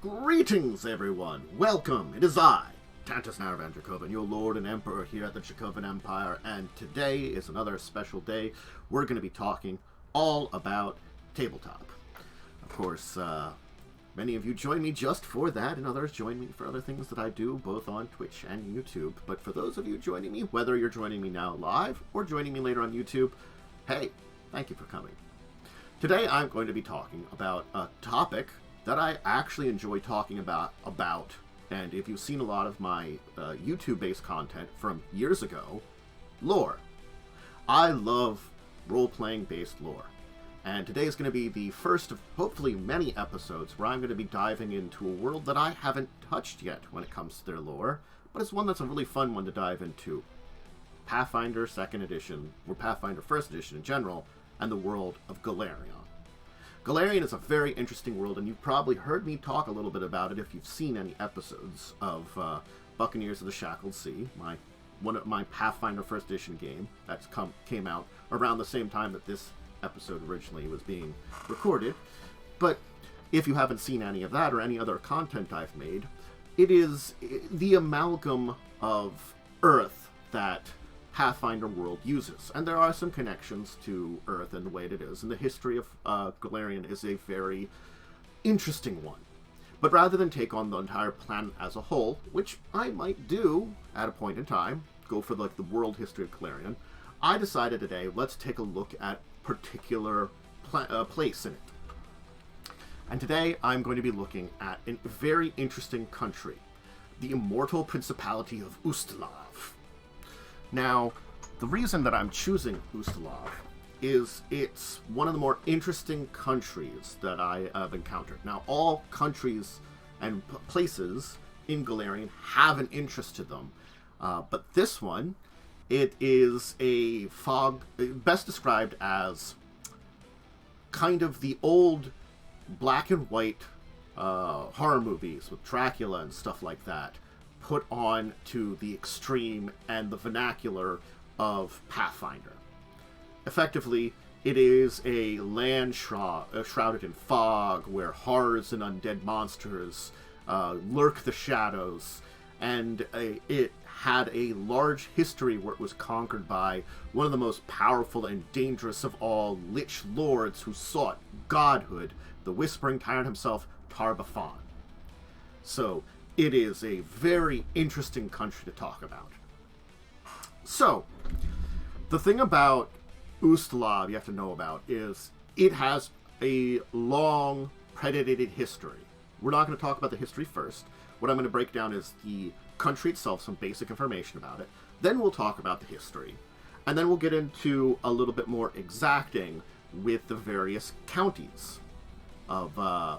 Greetings, everyone! Welcome! It is I, Tantus Naravan Dracovin, your Lord and Emperor here at the Dracovin Empire, and today is another special day. We're going to be talking all about tabletop. Of course, many of you join me just for that, and others join me for other things that I do, both on Twitch and YouTube. But for those of you joining me, whether you're joining me now live or joining me later on YouTube, hey, thank you for coming. Today I'm going to be talking about a topic that I actually enjoy talking about, and if you've seen a lot of my YouTube-based content from years ago, lore. I love role-playing based lore, and today is going to be the first of hopefully many episodes where I'm going to be diving into a world that I haven't touched yet when it comes to their lore, but it's one that's a really fun one to dive into. Pathfinder 2nd Edition, or Pathfinder 1st Edition in general, and the world of Golarion. Golarion is a very interesting world, and you've probably heard me talk a little bit about it if you've seen any episodes of Buccaneers of the Shackled Sea, one of my Pathfinder 1st Edition game that came out around the same time that this episode originally was being recorded. But if you haven't seen any of that or any other content I've made, it is the amalgam of Earth that Pathfinder world uses, and there are some connections to Earth and the way it is, and the history of Golarion is a very interesting one. But rather than take on the entire planet as a whole, which I might do at a point in time, go for like the world history of Golarion, I decided today let's take a look at particular place in it. And today I'm going to be looking at a very interesting country, the Immortal Principality of Ustalav. Now, the reason that I'm choosing Ustalav is it's one of the more interesting countries that I have encountered. Now, all countries and places in Golarion have an interest to them, but this one, it is a best described as kind of the old black and white horror movies with Dracula and stuff like that, put on to the extreme and the vernacular of Pathfinder. Effectively, it is a land shrouded in fog, where horrors and undead monsters lurk the shadows, and it had a large history where it was conquered by one of the most powerful and dangerous of all lich lords who sought godhood, the Whispering Tyrant himself, Tar-Baphon. So, it is a very interesting country to talk about. So, the thing about Ustalav you have to know about is it has a long, predated history. We're not going to talk about the history first. What I'm going to break down is the country itself, some basic information about it. Then we'll talk about the history. And then we'll get into a little bit more exacting with the various counties of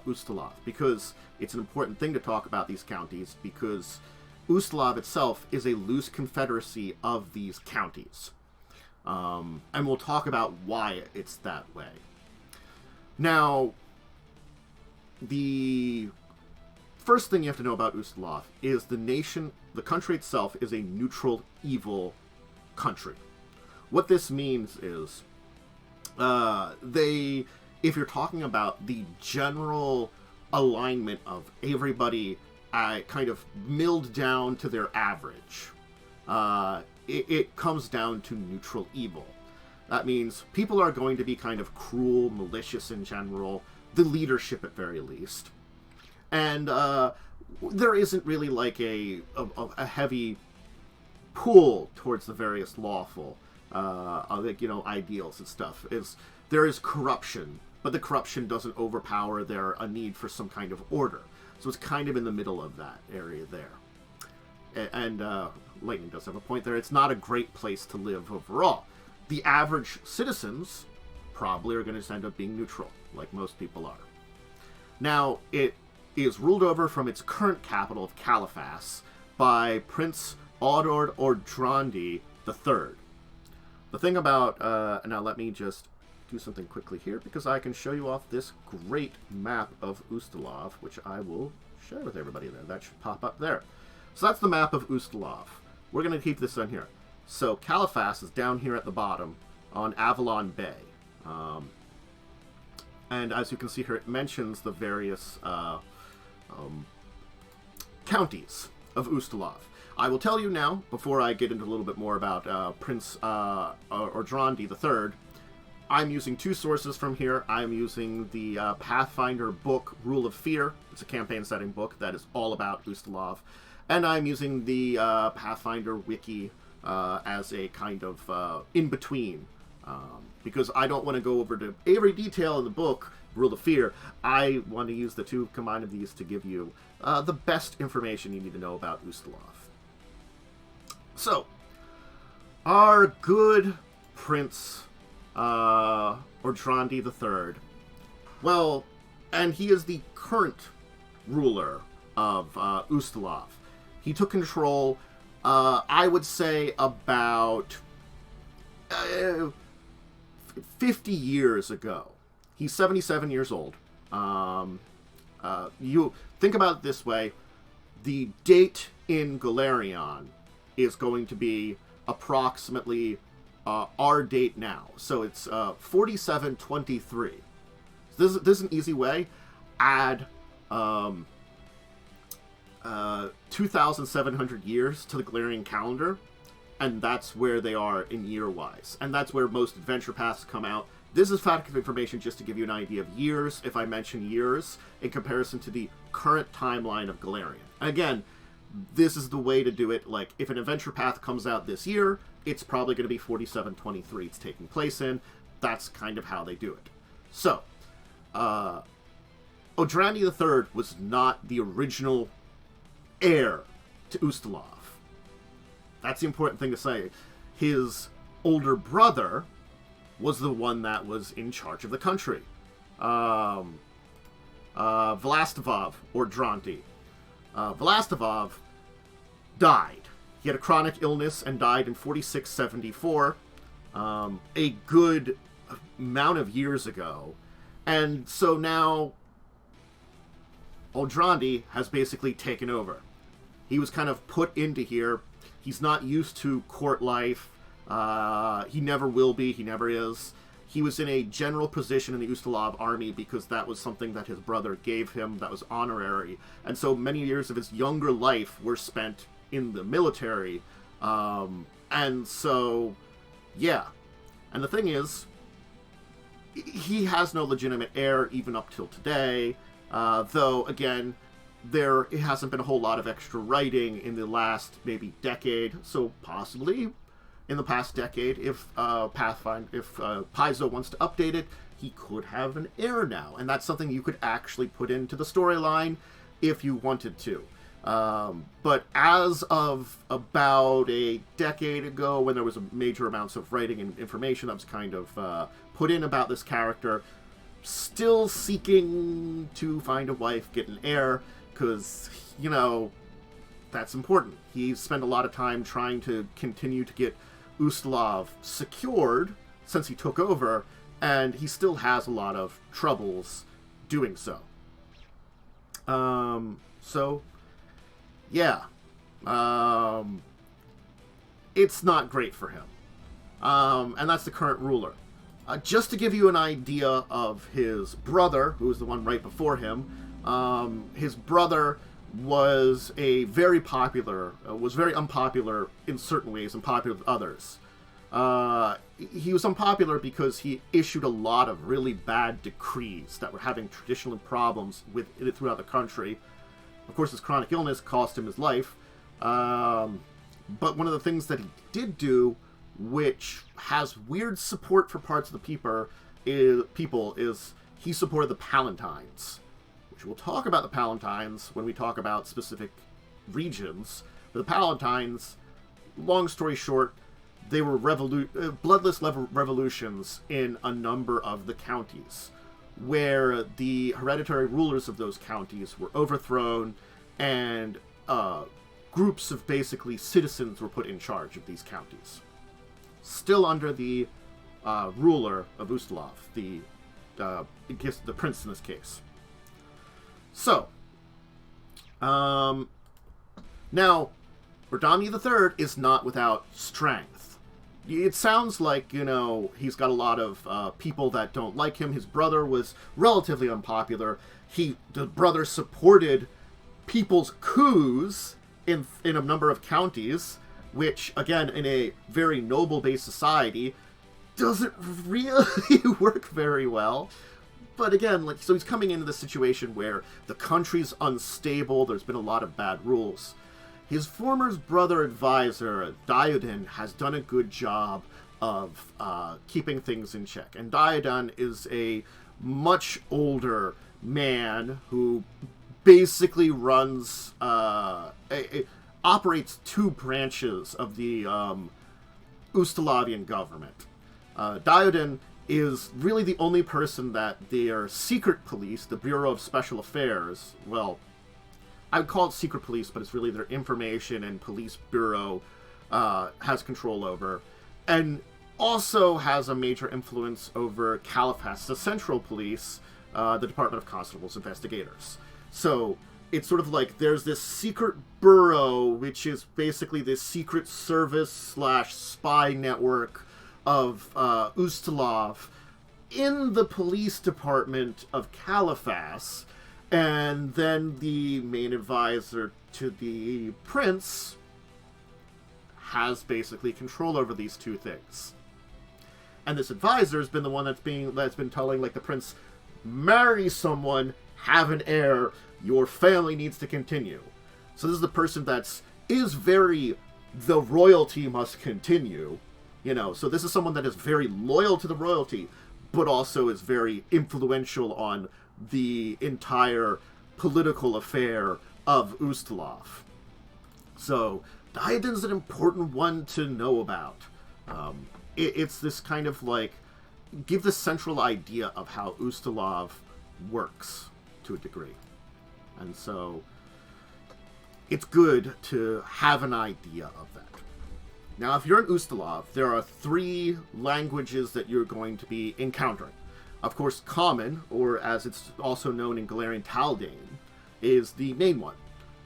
Ustalav, because it's an important thing to talk about these counties, because Ustalav itself is a loose confederacy of these counties. And we'll talk about why it's that way. Now, the first thing you have to know about Ustalav is the country itself is a neutral evil country. What this means is, if you're talking about the general alignment of everybody kind of milled down to their average, it comes down to neutral evil. That means people are going to be kind of cruel, malicious in general, the leadership at very least. And there isn't really like a heavy pull towards the various lawful ideals and stuff. There is corruption, but the corruption doesn't overpower a need for some kind of order. So it's kind of in the middle of that area there. And Lightning does have a point there. It's not a great place to live overall. The average citizens probably are going to just end up being neutral, like most people are. Now, it is ruled over from its current capital of Caliphas by Prince Audord Ordrandi III. The thing about... now let me just do something quickly here, because I can show you off this great map of Ustalav, which I will share with everybody there. That should pop up there. So that's the map of Ustalav. We're going to keep this on here. So Caliphas is down here at the bottom on Avalon Bay. And as you can see here, it mentions the various counties of Ustalav. I will tell you now, before I get into a little bit more about Prince Ordrandi III, I'm using two sources from here. I'm using the Pathfinder book, Rule of Fear. It's a campaign setting book that is all about Ustalav. And I'm using the Pathfinder wiki as a kind of in-between. Because I don't want to go over to every detail in the book, Rule of Fear. I want to use the two combined of these to give you the best information you need to know about Ustalav. So, our good Prince Ordrandi III, well, and he is the current ruler of Ustalav. He took control, I would say, about 50 years ago. He's 77 years old. You think about it this way: the date in Golarion is going to be approximately our date now. So it's 4723. This is an easy way. Add 2,700 years to the Golarion calendar, and that's where they are in year-wise. And that's where most adventure paths come out. This is fact of information just to give you an idea of years, if I mention years, in comparison to the current timeline of Golarion. And again, this is the way to do it. Like, if an adventure path comes out this year, it's probably going to be 4723 it's taking place in. That's kind of how they do it. So, Ordrandi III was not the original heir to Ustalav. That's the important thing to say. His older brother was the one that was in charge of the country. Vlastivov Ordrandi. Vlastivov died. He had a chronic illness and died in 4674, a good amount of years ago. And so now Ordrandi has basically taken over. He was kind of put into here. He's not used to court life. He never will be. He never is. He was in a general position in the Ustalav army because that was something that his brother gave him that was honorary. And so many years of his younger life were spent in the military. And so, yeah. And the thing is, he has no legitimate heir even up till today. Though, again, there hasn't been a whole lot of extra writing in the last maybe decade. So possibly in the past decade, if Paizo wants to update it, he could have an heir now, and that's something you could actually put into the storyline if you wanted to. But as of about a decade ago, when there was a major amounts of writing and information that was kind of put in about this character, still seeking to find a wife, get an heir, because, you know, that's important. He spent a lot of time trying to continue to get Ustalav secured since he took over, and he still has a lot of troubles doing so. Yeah. It's not great for him. And that's the current ruler. Just to give you an idea of his brother, who was the one right before him, his brother was very unpopular in certain ways and popular with others. He was unpopular because he issued a lot of really bad decrees that were having traditional problems with it throughout the country. Of course, his chronic illness cost him his life. But one of the things that he did do, which has weird support for parts of the people, is he supported the Palatines. We'll talk about the Palatines when we talk about specific regions. But the Palatines, long story short, they were bloodless revolutions in a number of the counties, where the hereditary rulers of those counties were overthrown, and groups of basically citizens were put in charge of these counties. Still under the ruler of Ustalav, the prince in this case. So, now, Ordrandi III is not without strength. It sounds like, you know, he's got a lot of people that don't like him. His brother was relatively unpopular. The brother supported people's coups in a number of counties, which, again, in a very noble-based society, doesn't really work very well. But again, like, so he's coming into the situation where the country's unstable, there's been a lot of bad rules. His former brother advisor, Diodin, has done a good job of keeping things in check. And Diodin is a much older man who basically runs, operates two branches of the Ustalavian government. Diodin is really the only person that their secret police, the Bureau of Special Affairs, well, I would call it secret police, but it's really their information and police bureau has control over, and also has a major influence over Caliphas, the central police, the Department of Constables Investigators. So it's sort of like there's this secret bureau, which is basically this secret service / spy network of Ustalav in the police department of Caliphas, and then the main advisor to the prince has basically control over these two things. And this advisor has been the one that's been telling, like, the prince, marry someone, have an heir, your family needs to continue. So this is the person is very, the royalty must continue. You know, so this is someone that is very loyal to the royalty, but also is very influential on the entire political affair of Ustalav. So, Diodin's an important one to know about. It's this kind of, like, give the central idea of how Ustalav works, to a degree. And so, it's good to have an idea of that. Now, if you're in Ustalav, there are 3 languages that you're going to be encountering. Of course, Common, or as it's also known in Golarion, Taldane, is the main one.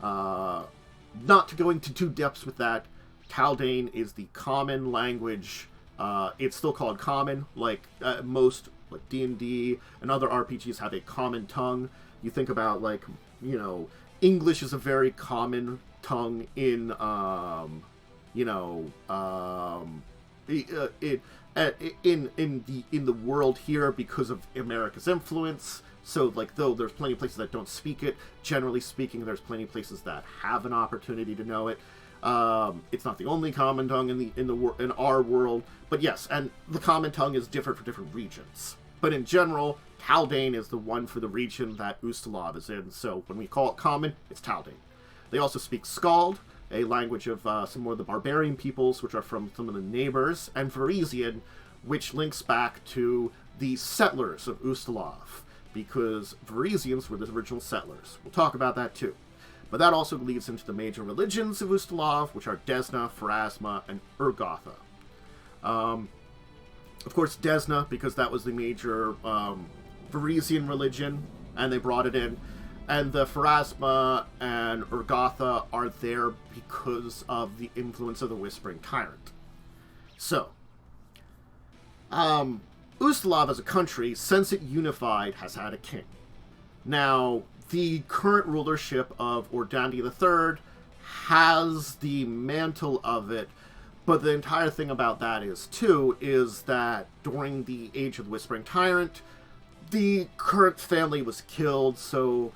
Not to go into too depths with that, Taldane is the common language. It's still called Common, like most like D&D and other RPGs have a common tongue. You think about, like, you know, English is a very common tongue in in the world here because of America's influence. So, like, though there's plenty of places that don't speak it, generally speaking, there's plenty of places that have an opportunity to know it. It's not the only common tongue in our world, but yes, and the common tongue is different for different regions. But in general, Taldane is the one for the region that Ustalav is in. So when we call it common, it's Taldane. They also speak Skald, a language of some more of the barbarian peoples, which are from some of the neighbors, and Varisian, which links back to the settlers of Ustalav, because Varisians were the original settlers. We'll talk about that too. But that also leads into the major religions of Ustalav, which are Desna, Pharasma, and Urgotha. Of course, Desna, because that was the major Varisian religion, and they brought it in. And the Pharasma and Urgotha are there because of the influence of the Whispering Tyrant. So, Ustalav as a country, since it unified, has had a king. Now, the current rulership of Ordandi III has the mantle of it, but the entire thing about that is that during the Age of the Whispering Tyrant, the current family was killed, so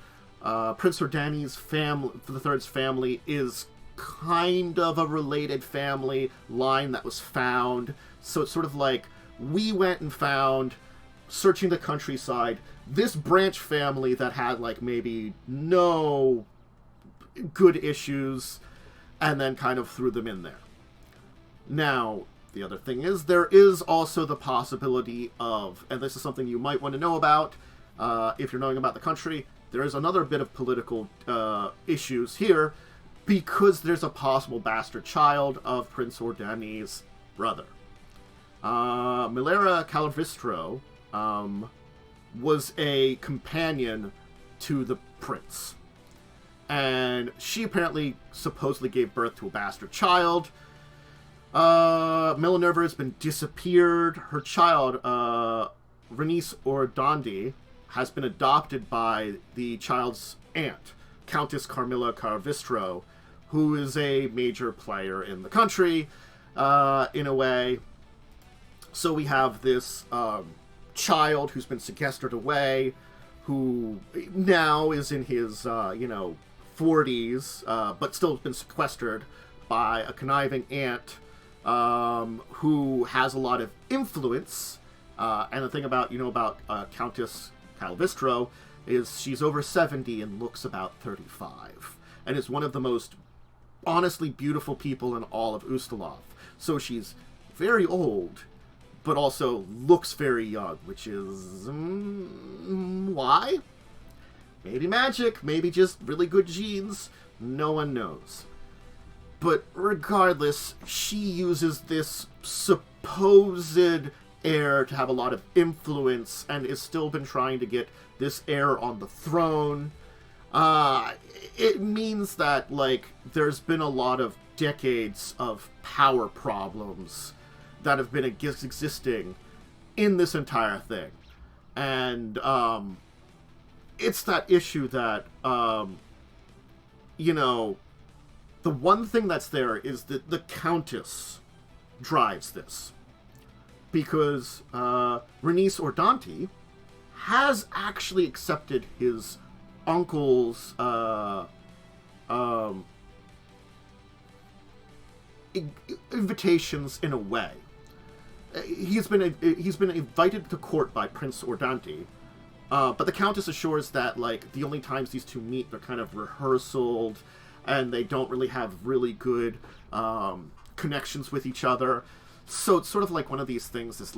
Prince Ordani's family, the Third's family, is kind of a related family line that was found. So it's sort of like, we went and found, searching the countryside, this branch family that had, like, maybe no good issues, and then kind of threw them in there. Now, the other thing is, there is also the possibility of, and this is something you might want to know about, if you're knowing about the country, there is another bit of political issues here, because there's a possible bastard child of Prince Ordani's brother. Milera Calvistro was a companion to the prince. And she apparently supposedly gave birth to a bastard child. Milanerva has been disappeared. Her child, Renice Ordandi, has been adopted by the child's aunt, Countess Carmilla Carvistro, who is a major player in the country, in a way. So we have this child who's been sequestered away, who now is in his, 40s, but still been sequestered by a conniving aunt who has a lot of influence. And the thing about, Countess Calvistro is she's over 70 and looks about 35. And is one of the most honestly beautiful people in all of Ustalav. So she's very old, but also looks very young, which is... why? Maybe magic, maybe just really good genes. No one knows. But regardless, she uses this supposed heir to have a lot of influence and has still been trying to get this heir on the throne. It means that, there's been a lot of decades of power problems that have been existing in this entire thing. And, it's that issue that, the one thing that's there is that the Countess drives this. Because, Renice Ordanti has actually accepted his uncle's, invitations in a way. He's been invited to court by Prince Ordanti, but the Countess assures that, the only times these two meet, they're kind of rehearsaled, and they don't really have really good, connections with each other. So it's sort of like one of these things is,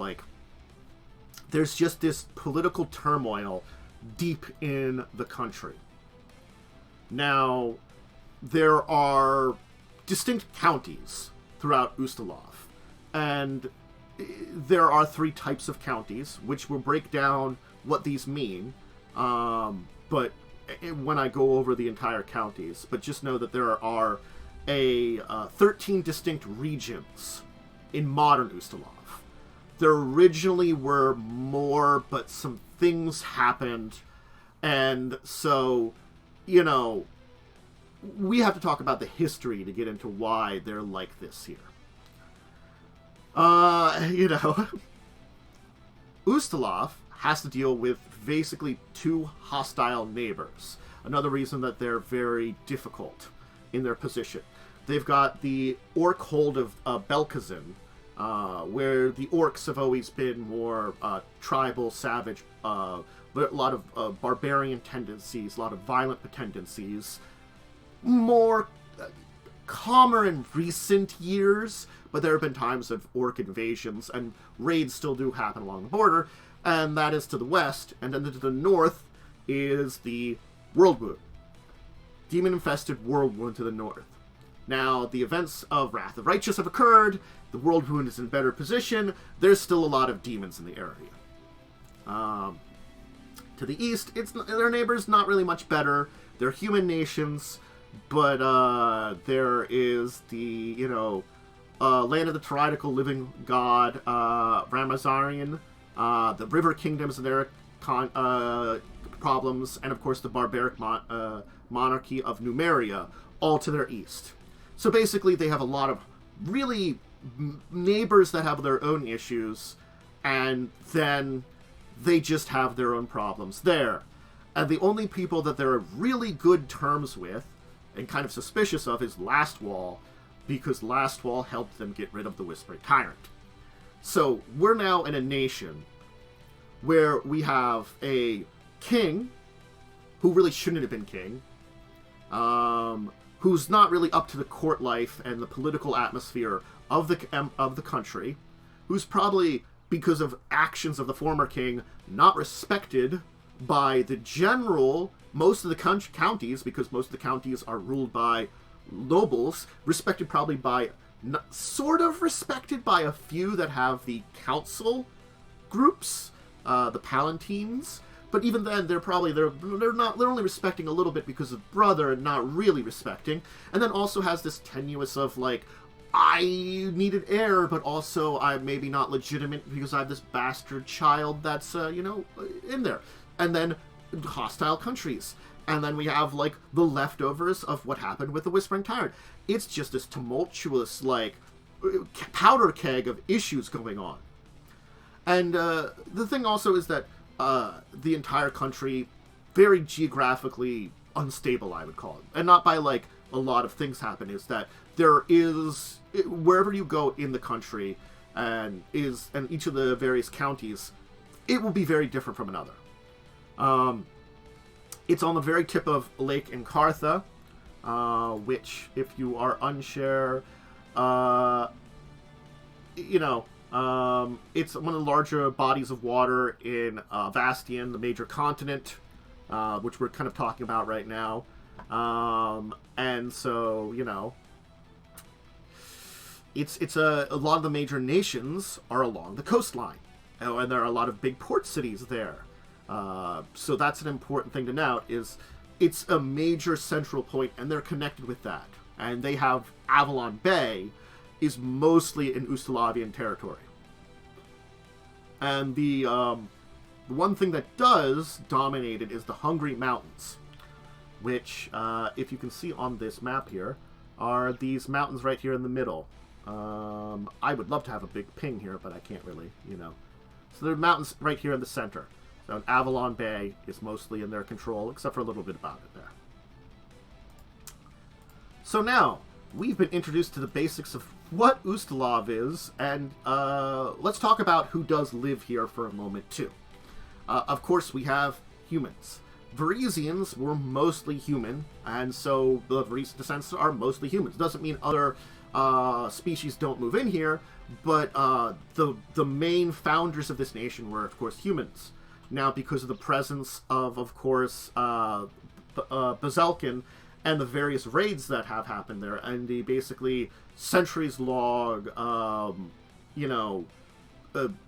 there's just this political turmoil deep in the country. Now, there are distinct counties throughout Ustalav, and there are 3 types of counties, which will break down what these mean, but when I go over the entire counties. But just know that there are 13 distinct regions in modern Ustalav. There originally were more, but some things happened, and so, we have to talk about the history to get into why they're like this here. Ustalav has to deal with basically 2 hostile neighbors. Another reason that they're very difficult in their position. They've got the orc hold of Belkazin, where the orcs have always been more tribal, savage, a lot of barbarian tendencies, a lot of violent tendencies. More calmer in recent years, but there have been times of orc invasions, and raids still do happen along the border, and that is to the west, and then to the north is the Whirlwood. Demon-infested Whirlwood to the north. Now, the events of Wrath of Righteous have occurred, the Whirlwood is in better position, there's still a lot of demons in the area. To the east, their neighbors not really much better, they're human nations, but there is the, land of the tyrannical living god, Ramazarian, the river kingdoms and their problems, and of course the barbaric monarchy of Numeria, all to their east. So basically they have a lot of really neighbors that have their own issues, and then they just have their own problems there. And the only people that they're really good terms with, and kind of suspicious of, is Lastwall, because Lastwall helped them get rid of the Whispering Tyrant. So we're now in a nation where we have a king who really shouldn't have been king, who's not really up to the court life and the political atmosphere of the country, who's probably, because of actions of the former king, not respected by the general, most of the counties, because most of the counties are ruled by nobles, respected probably by, sort of respected by a few that have the council groups, the Palatines, but even then they're only respecting a little bit because of brother and not really respecting, and then also has this tenuous of I needed heir, but also I'm maybe not legitimate because I have this bastard child that's, in there. And then hostile countries. And then we have, like, the leftovers of what happened with the Whispering Tyrant. It's just this tumultuous, like, powder keg of issues going on. And the thing also is that the entire country, very geographically unstable, I would call it. And not by, like, a lot of things happen, is that there is, wherever you go in the country, and each of the various counties, it will be very different from another. It's on the very tip of Lake Encartha, which, if you are unsure, it's one of the larger bodies of water in Vastian, the major continent, which we're kind of talking about right now. And so, it's a lot of the major nations are along the coastline, and there are a lot of big port cities there. So that's an important thing to note, is it's a major central point, and they're connected with that. And they have Avalon Bay is mostly in Ustalavian territory. And the one thing that does dominate it is the Hungry Mountains, which, if you can see on this map here, are these mountains right here in the middle. I would love to have a big ping here, but I can't really, So there are mountains right here in the center. So Avalon Bay is mostly in their control, except for a little bit about it there. So now, we've been introduced to the basics of what Ustalav is, and let's talk about who does live here for a moment, too. Of course, we have humans. Varisians were mostly human, and so the Varisian descendants are mostly humans. Doesn't mean other species don't move in here, but the main founders of this nation were, of course, humans. Now, because of the presence of course, Bazelkin and the various raids that have happened there, and the basically centuries-long,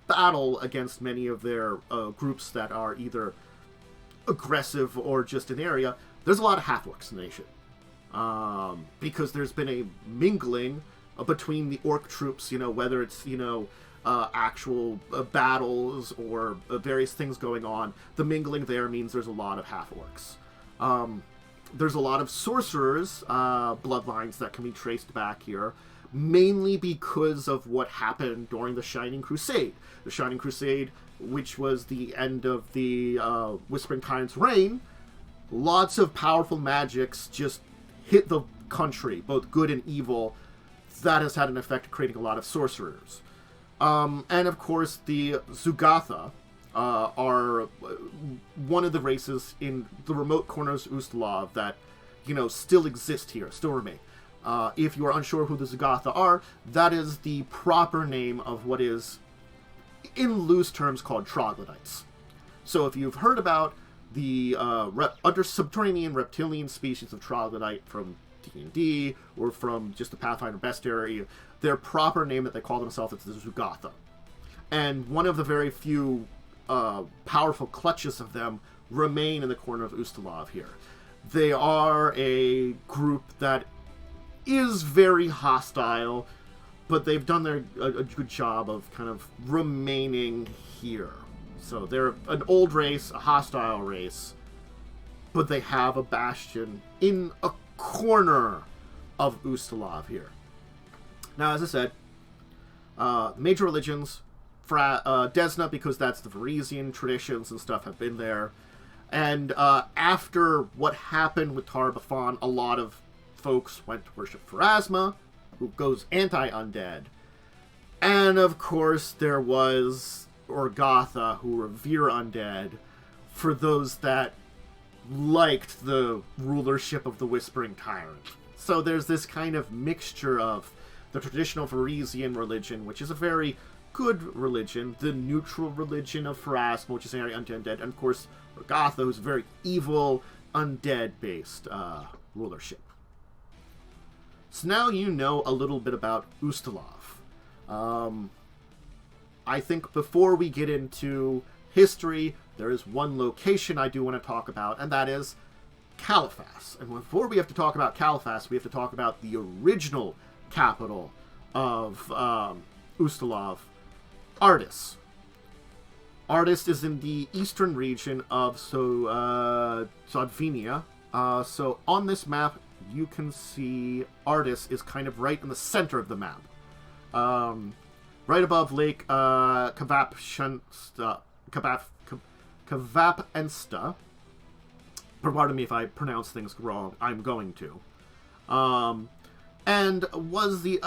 battle against many of their groups that are either aggressive or just in the area, there's a lot of half-orcs in the nation. Because there's been a mingling between the orc troops, whether it's, actual battles or various things going on. The mingling there means there's a lot of half-orcs. There's a lot of sorcerers, bloodlines that can be traced back here, mainly because of what happened during the Shining Crusade. The Shining Crusade, which was the end of the Whispering Tyrant's reign, lots of powerful magics just hit the country, both good and evil. That has had an effect of creating a lot of sorcerers. And of course, the Zugatha are one of the races in the remote corners of Ustalav that, still exist here, still remain. If you are unsure who the Zugatha are, that is the proper name of what is, in loose terms, called troglodytes. So if you've heard about the under-subterranean reptilian species of troglodyte from D&D, or from just the Pathfinder bestiary, their proper name that they call themselves is the Zugatha. And one of the very few powerful clutches of them remain in the corner of Ustalav here. They are a group that is very hostile, but they've done a good job of kind of remaining here. So they're an old race, a hostile race, but they have a bastion in a corner of Ustalav here. Now, as I said, major religions, Desna, because that's the Varisian traditions and stuff, have been there. And after what happened with Tar-Baphon, a lot of folks went to worship Pharasma, who goes anti-undead. And, of course, there was Orgotha, who revere undead, for those that liked the rulership of the Whispering Tyrant. So there's this kind of mixture of the traditional Varisian religion, which is a very good religion, the neutral religion of Pharasma, which is very undead, and of course Orgotha, who's a very evil, undead-based rulership. So now you know a little bit about Ustalav. I think before we get into history, there is one location I do want to talk about, and that is Caliphas. And before we have to talk about Caliphas, we have to talk about the original capital of Ustalav, Ardis. Artis is in the eastern region of Zodvinia. So on this map, you can see Artis is kind of right in the center of the map. Right above Lake Kavapensta. Pardon me if I pronounce things wrong. I'm going to. And was the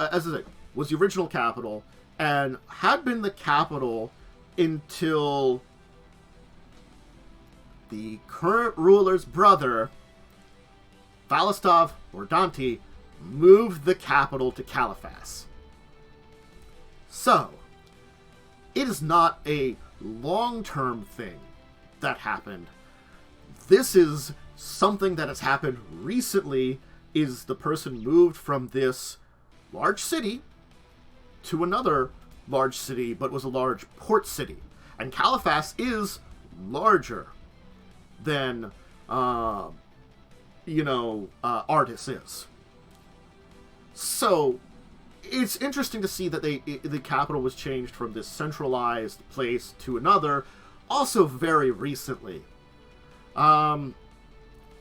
was the original capital, and had been the capital until the current ruler's brother, Valastav or Dante, moved the capital to Califas. So, it is not a long-term thing that happened. This is something that has happened recently, is the person moved from this large city to another large city, but was a large port city. And Califas is larger than, Artis is. So, it's interesting to see that the capital was changed from this centralized place to another, also very recently. And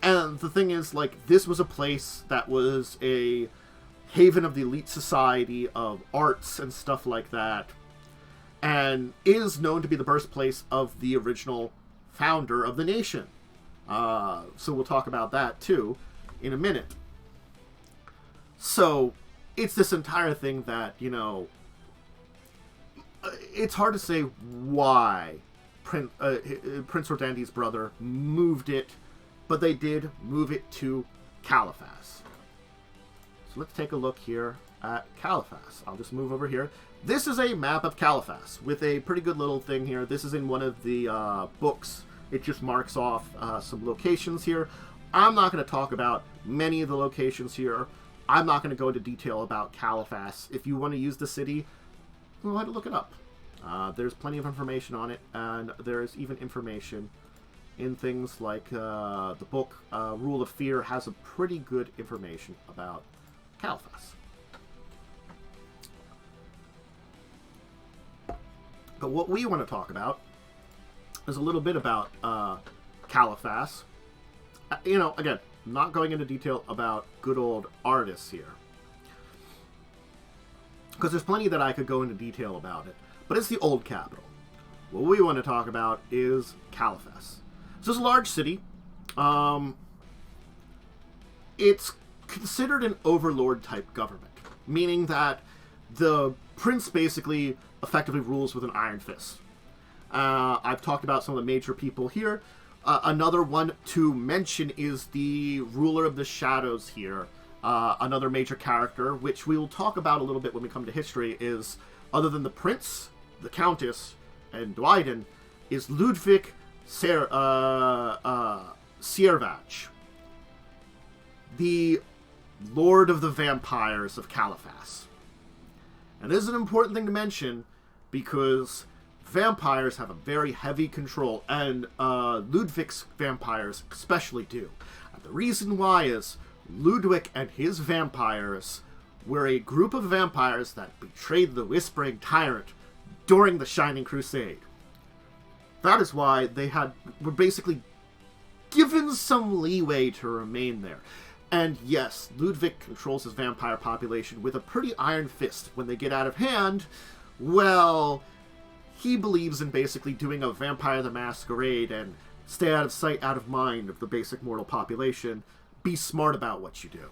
the thing is, like, this was a place that was a haven of the elite society of arts and stuff like that, and is known to be the birthplace of the original founder of the nation. So we'll talk about that, too, in a minute. So, it's this entire thing that, it's hard to say why Prince Ordandi's brother moved it, but they did move it to Califas. So let's take a look here at Califas. I'll just move over here. This is a map of Califas with a pretty good little thing here. This is in one of the books. It just marks off some locations here. I'm not going to talk about many of the locations here. I'm not going to go into detail about Califas. If you want to use the city, go ahead and look it up. There's plenty of information on it, and there's even information in things like the book Rule of Fear has a pretty good information about Califas. But what we want to talk about is a little bit about Califas. Again, not going into detail about good old Artis here, because there's plenty that I could go into detail about it, but it's the old capital. What we want to talk about is Califas. So it's a large city. It's considered an overlord-type government, meaning that the prince basically effectively rules with an iron fist. I've talked about some of the major people here. Another one to mention is the ruler of the shadows here. Another major character, which we will talk about a little bit when we come to history, is, other than the prince, the countess, and Dwyden, is Ludwig Siervach, the Lord of the Vampires of Califas. And this is an important thing to mention, because vampires have a very heavy control, and Ludwig's vampires especially do. And the reason why is Ludwig and his vampires were a group of vampires that betrayed the Whispering Tyrant during the Shining Crusade. That is why they were basically given some leeway to remain there. And yes, Ludwig controls his vampire population with a pretty iron fist. When they get out of hand, well, he believes in basically doing a Vampire the Masquerade and stay out of sight, out of mind of the basic mortal population. Be smart about what you do.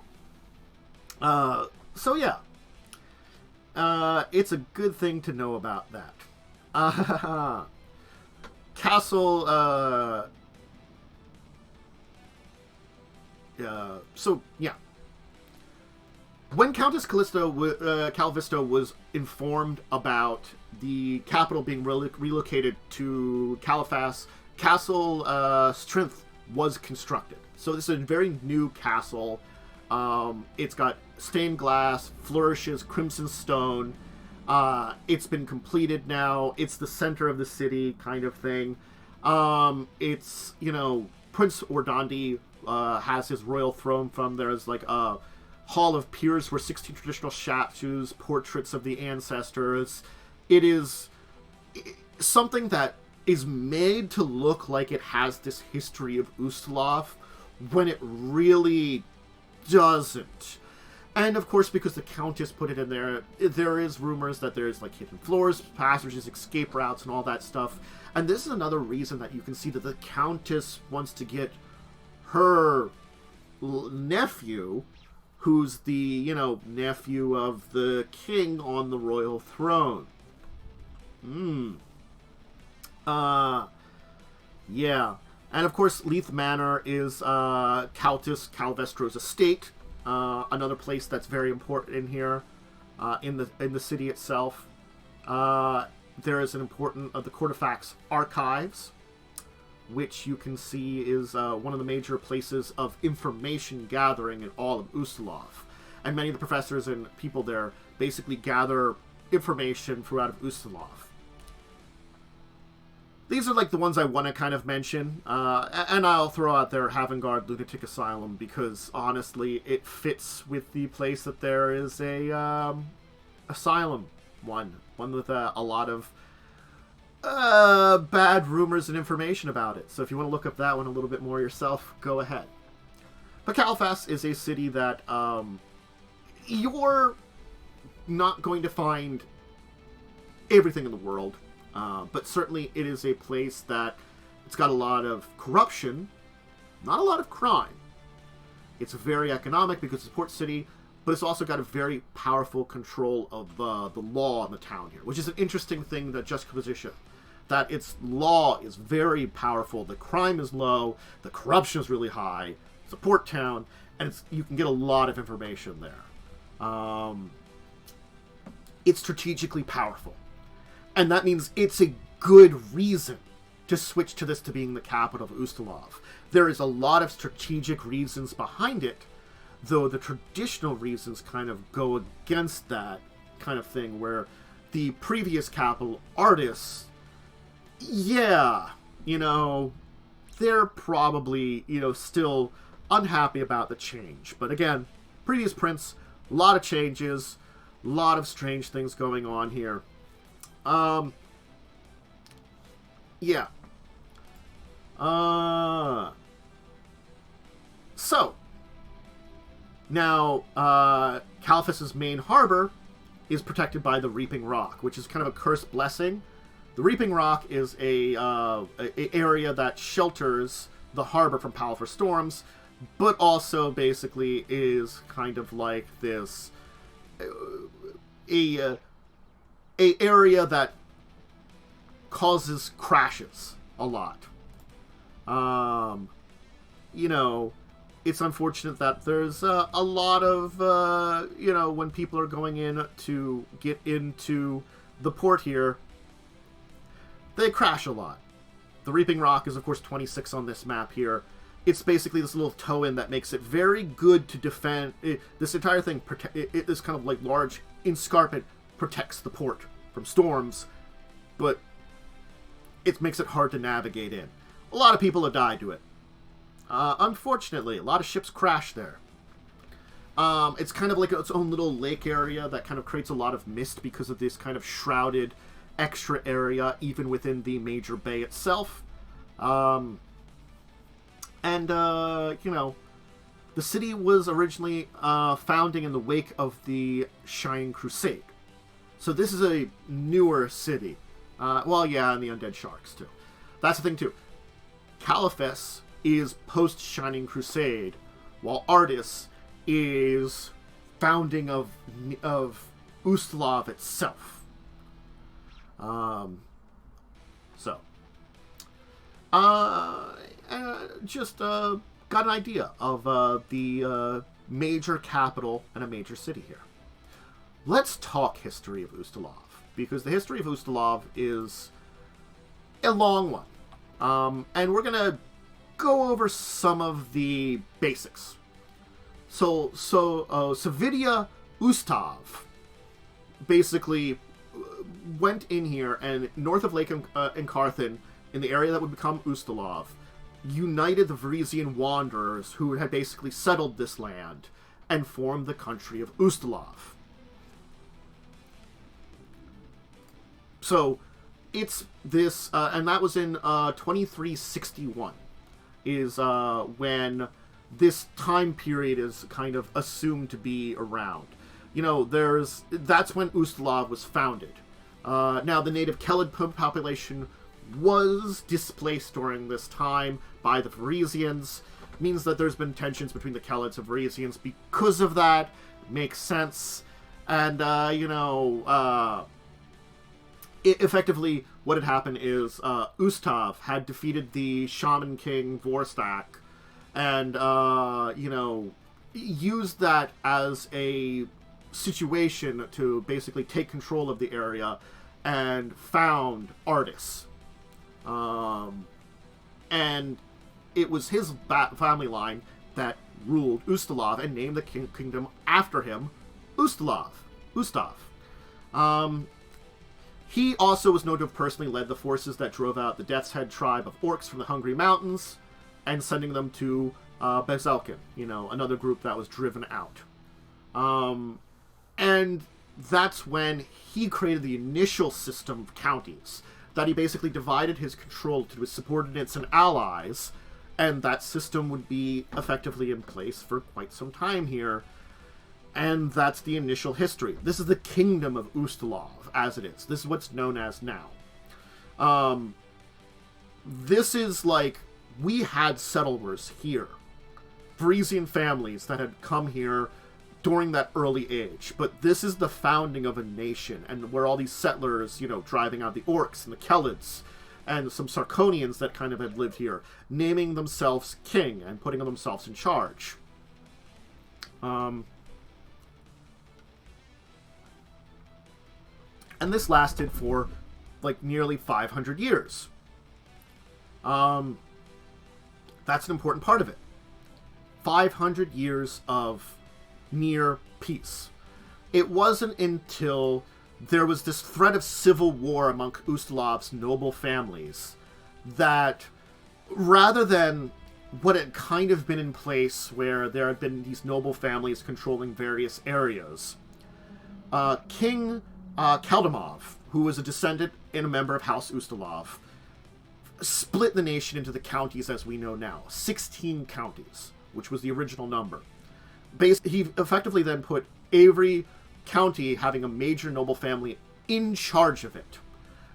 So yeah. It's a good thing to know about that. Castle, so yeah. When Countess Calvisto was informed about the capital being relocated to Califas, Castle Strength was constructed. So this is a very new castle. It's got stained glass, flourishes, crimson stone. It's been completed now. It's the center of the city, kind of thing. It's, Prince Ordandi has his royal throne from. There's like a Hall of Peers where 16 traditional statues, portraits of the ancestors. It is something that is made to look like it has this history of Ustalav when it really doesn't. And of course, because the Countess put it in there, there is rumors that there's like hidden floors, passages, escape routes, and all that stuff. And this is another reason that you can see that the Countess wants to get her nephew, who's the, you know, nephew of the king on the royal throne. Yeah. And of course, Leith Manor is Countess Calvestro's estate. Another place that's very important in here, in the city itself. There is an important the Cortifax archives, which you can see is one of the major places of information gathering in all of Ustalav. And many of the professors and people there basically gather information throughout of Ustalav. These are like the ones I want to kind of mention, and I'll throw out there Havengard Lunatic Asylum, because honestly it fits with the place that there is a asylum one with a lot of bad rumors and information about it. So if you want to look up that one a little bit more yourself, go ahead. But Calfas is a city that you're not going to find everything in the world. But certainly it is a place that it's got a lot of corruption, not a lot of crime. It's very economic because it's a port city, but it's also got a very powerful control of the law in the town here, which is an interesting thing, that juxtaposition. That its law is very powerful, the crime is low, the corruption is really high, it's a port town, and you can get a lot of information there. It's strategically powerful. And that means it's a good reason to switch to this to being the capital of Ustalav. There is a lot of strategic reasons behind it, though the traditional reasons kind of go against that kind of thing, where the previous capital, Artis, yeah, you know, they're probably, you know, still unhappy about the change. But again, previous prince, a lot of changes, a lot of strange things going on here. Yeah. So, now, Calfas's main harbor is protected by the Reaping Rock, which is kind of a cursed blessing. The Reaping Rock is a area that shelters the harbor from powerful storms, but also basically is kind of like this, a area that causes crashes a lot. You know, it's unfortunate that there's a lot of, you know, when people are going in to get into the port here, they crash a lot. The Reaping Rock is, of course, 26 on this map here. It's basically this little toe-in that makes it very good to defend. This entire thing, this kind of like large escarpment protects the port from storms, but it makes it hard to navigate in. A lot of people have died to it. Unfortunately, a lot of ships crash there. It's kind of like its own little lake area that kind of creates a lot of mist because of this kind of shrouded extra area, even within the major bay itself. You know, the city was originally founding in the wake of the Shining Crusade. So this is a newer city. Well, yeah, and the Undead Sharks, too. That's the thing, too. Calfas is post-Shining Crusade, while Artis is founding of Ustalav itself. Just got an idea of the major capital and a major city here. Let's talk history of Ustalav, because the history of Ustalav is a long one. And we're going to go over some of the basics. So Savidia Ustav basically went in here and north of Lake Encarthen, in the area that would become Ustalav, united the Varisian wanderers who had basically settled this land and formed the country of Ustalav. So, it's this, and that was in 2361, is when this time period is kind of assumed to be around. You know, that's when Ustalav was founded. Now, the native Kelid population was displaced during this time by the Varisians. Means that there's been tensions between the Kelids and Varisians because of that. Makes sense. And, effectively, what had happened is Ustav had defeated the Shaman King Vorstak and, used that as a situation to basically take control of the area and found Artis. And it was his family line that ruled Ustalav and named the kingdom after him, Ustav. He also was known to have personally led the forces that drove out the Death's Head tribe of orcs from the Hungry Mountains and sending them to Bezelkin, another group that was driven out. And that's when he created the initial system of counties, that he basically divided his control to his subordinates and allies, and that system would be effectively in place for quite some time here. And that's the initial history. This is the kingdom of Ustalav, as it is. This is what's known as now. This is like, we had settlers here. Parisian families that had come here during that early age. But this is the founding of a nation, and where all these settlers, driving out the orcs and the Kelids, and some Sarkonians that kind of had lived here, naming themselves king and putting themselves in charge. And this lasted for, nearly 500 years. That's an important part of it. 500 years of near peace. It wasn't until there was this threat of civil war among Ustalav's noble families that, rather than what had kind of been in place where there had been these noble families controlling various areas, King Kaldemov, who was a descendant and a member of House Ustalav, split the nation into the counties as we know now. 16 counties, which was the original number. He effectively then put every county having a major noble family in charge of it,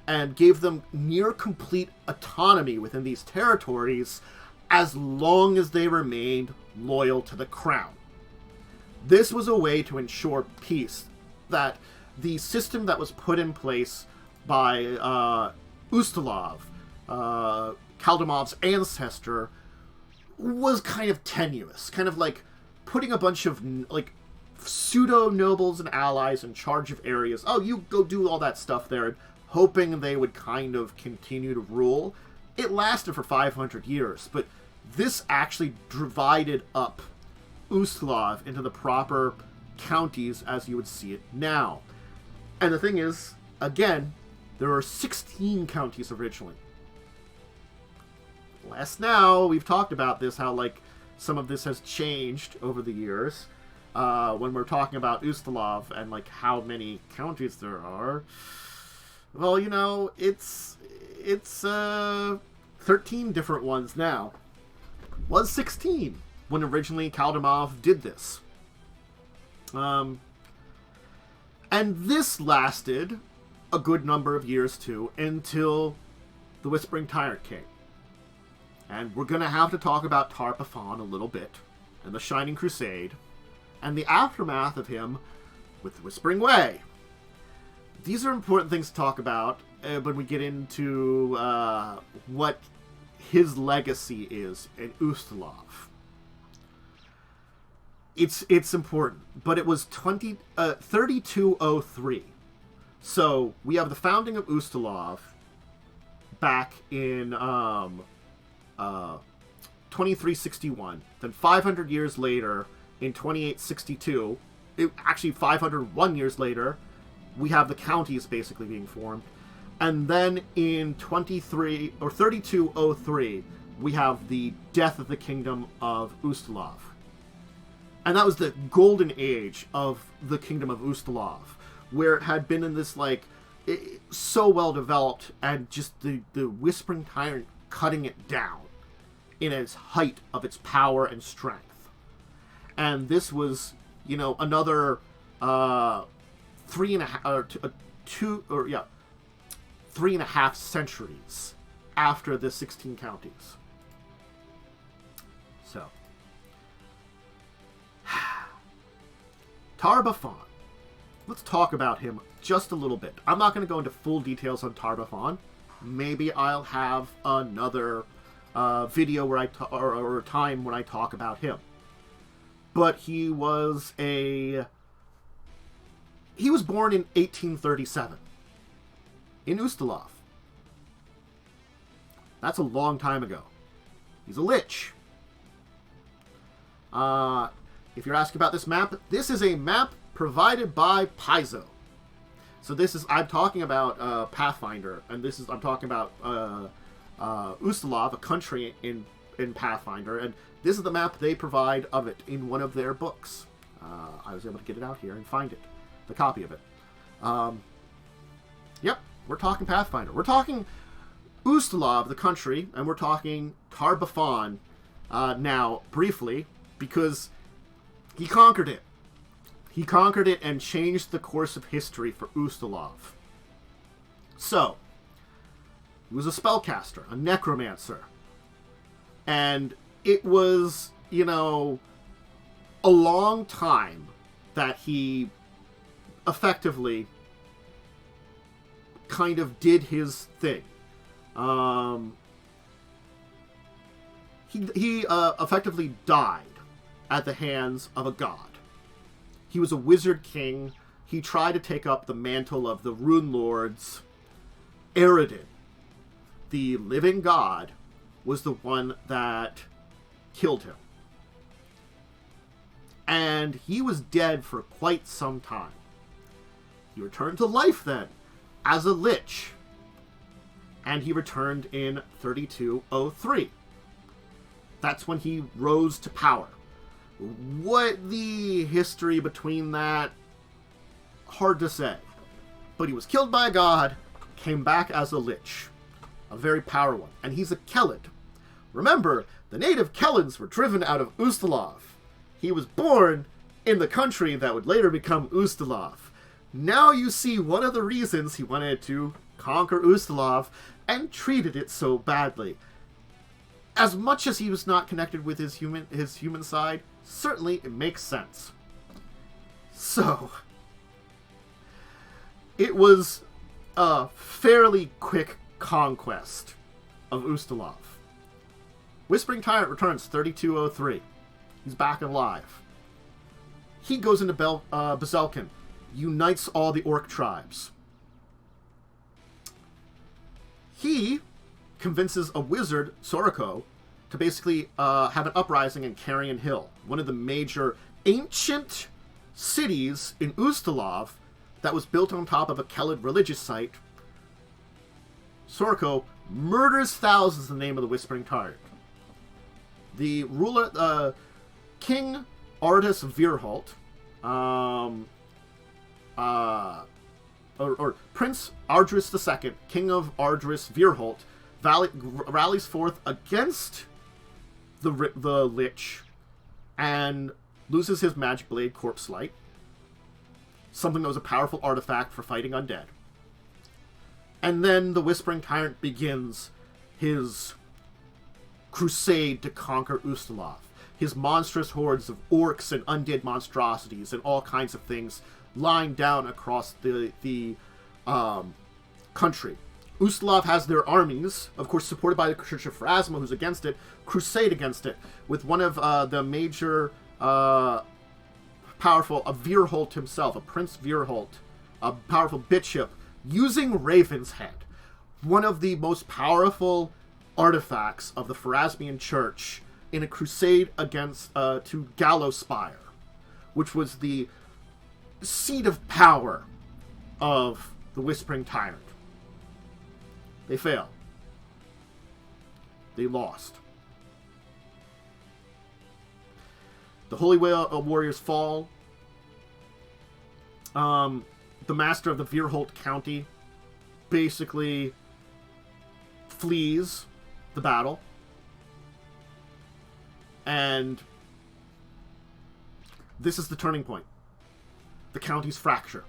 and gave them near complete autonomy within these territories as long as they remained loyal to the crown. This was a way to ensure peace, that the system that was put in place by Ustalav, Kaldemov's ancestor, was kind of tenuous, kind of like putting a bunch of pseudo-nobles and allies in charge of areas. Oh, you go do all that stuff there, hoping they would kind of continue to rule. It lasted for 500 years, but this actually divided up Ustalav into the proper counties as you would see it now. And the thing is, again, there were 16 counties originally. Less now, we've talked about this, how, some of this has changed over the years. When we're talking about Ustalav and, how many counties there are. Well, it's 13 different ones now. Was 16 when originally Kaldemov did this. And this lasted a good number of years, too, until the Whispering Tyrant came. And we're going to have to talk about Tar-Baphon a little bit, and the Shining Crusade, and the aftermath of him with the Whispering Way. These are important things to talk about when we get into what his legacy is in Ustalav. It's important, but it was 3203. So we have the founding of Ustalav back in 2361. Then 500 years later, in 2862, actually 501 years later, we have the counties basically being formed. And then in 3203, we have the death of the kingdom of Ustalav. And that was the golden age of the kingdom of Ustalav, where it had been in this so well developed, and just the Whispering Tyrant cutting it down in its height of its power and strength. And this was, another 3.5 centuries after the 16 counties. So, Tar-Baphon. Let's talk about him just a little bit. I'm not going to go into full details on Tar-Baphon. Maybe I'll have another video where or a time when I talk about him. But he was born in 1837 in Ustalav. That's a long time ago. He's a lich. If you're asking about this is a map provided by Paizo. So I'm talking about Pathfinder, and I'm talking about Ustalav, a country in Pathfinder, and this is the map they provide of it in one of their books. I was able to get it out here and find it, the copy of it. Yep, we're talking Pathfinder. We're talking Ustalav, the country, and we're talking Tar-Baphon now, briefly, because he conquered it. He conquered it and changed the course of history for Ustalav. So, he was a spellcaster, a necromancer. And it was, a long time that he effectively kind of did his thing. He effectively died at the hands of a god. He was a wizard king. He tried to take up the mantle of the Rune Lords. Eredin, the living god, was the one that killed him. And he was dead for quite some time. He returned to life then, as a lich. And he returned in 3203. That's when he rose to power. What the history between that, hard to say. But he was killed by a god, came back as a lich. A very powerful one. And he's a Kelid. Remember, the native Kellids were driven out of Ustalav. He was born in the country that would later become Ustalav. Now you see one of the reasons he wanted to conquer Ustalav and treated it so badly. As much as he was not connected with his human side, certainly it makes sense. So, it was a fairly quick conquest of Ustalav. Whispering Tyrant returns 3203. He's back alive. He goes into Bezelkin, unites all the orc tribes. He convinces a wizard, Soroko, to basically have an uprising in Carrion Hill, one of the major ancient cities in Ustalav that was built on top of a Kelid religious site. Soroko murders thousands in the name of the Whispering Tyrant. The ruler, King Ardis Virholt, or Prince Ardris II, King of Ardris Virholt, rallies forth against the Lich and loses his magic blade, Corpse Light, something that was a powerful artifact for fighting undead. And then the Whispering Tyrant begins his crusade to conquer Ustalav. His monstrous hordes of orcs and undead monstrosities and all kinds of things lying down across the country. Ustalav has their armies, of course supported by the Church of Pharasma, who's against it, crusade against it, with one of the major powerful, a Virholt himself, a Prince Virholt, a powerful bishop, using Raven's Head, one of the most powerful artifacts of the Pharasmian Church, in a crusade against to Gallowspire, which was the seat of power of the Whispering Tyrant. They failed. They lost. The Holy Warriors fall. The master of the Virholt County basically flees the battle, and this is the turning point. The counties fracture.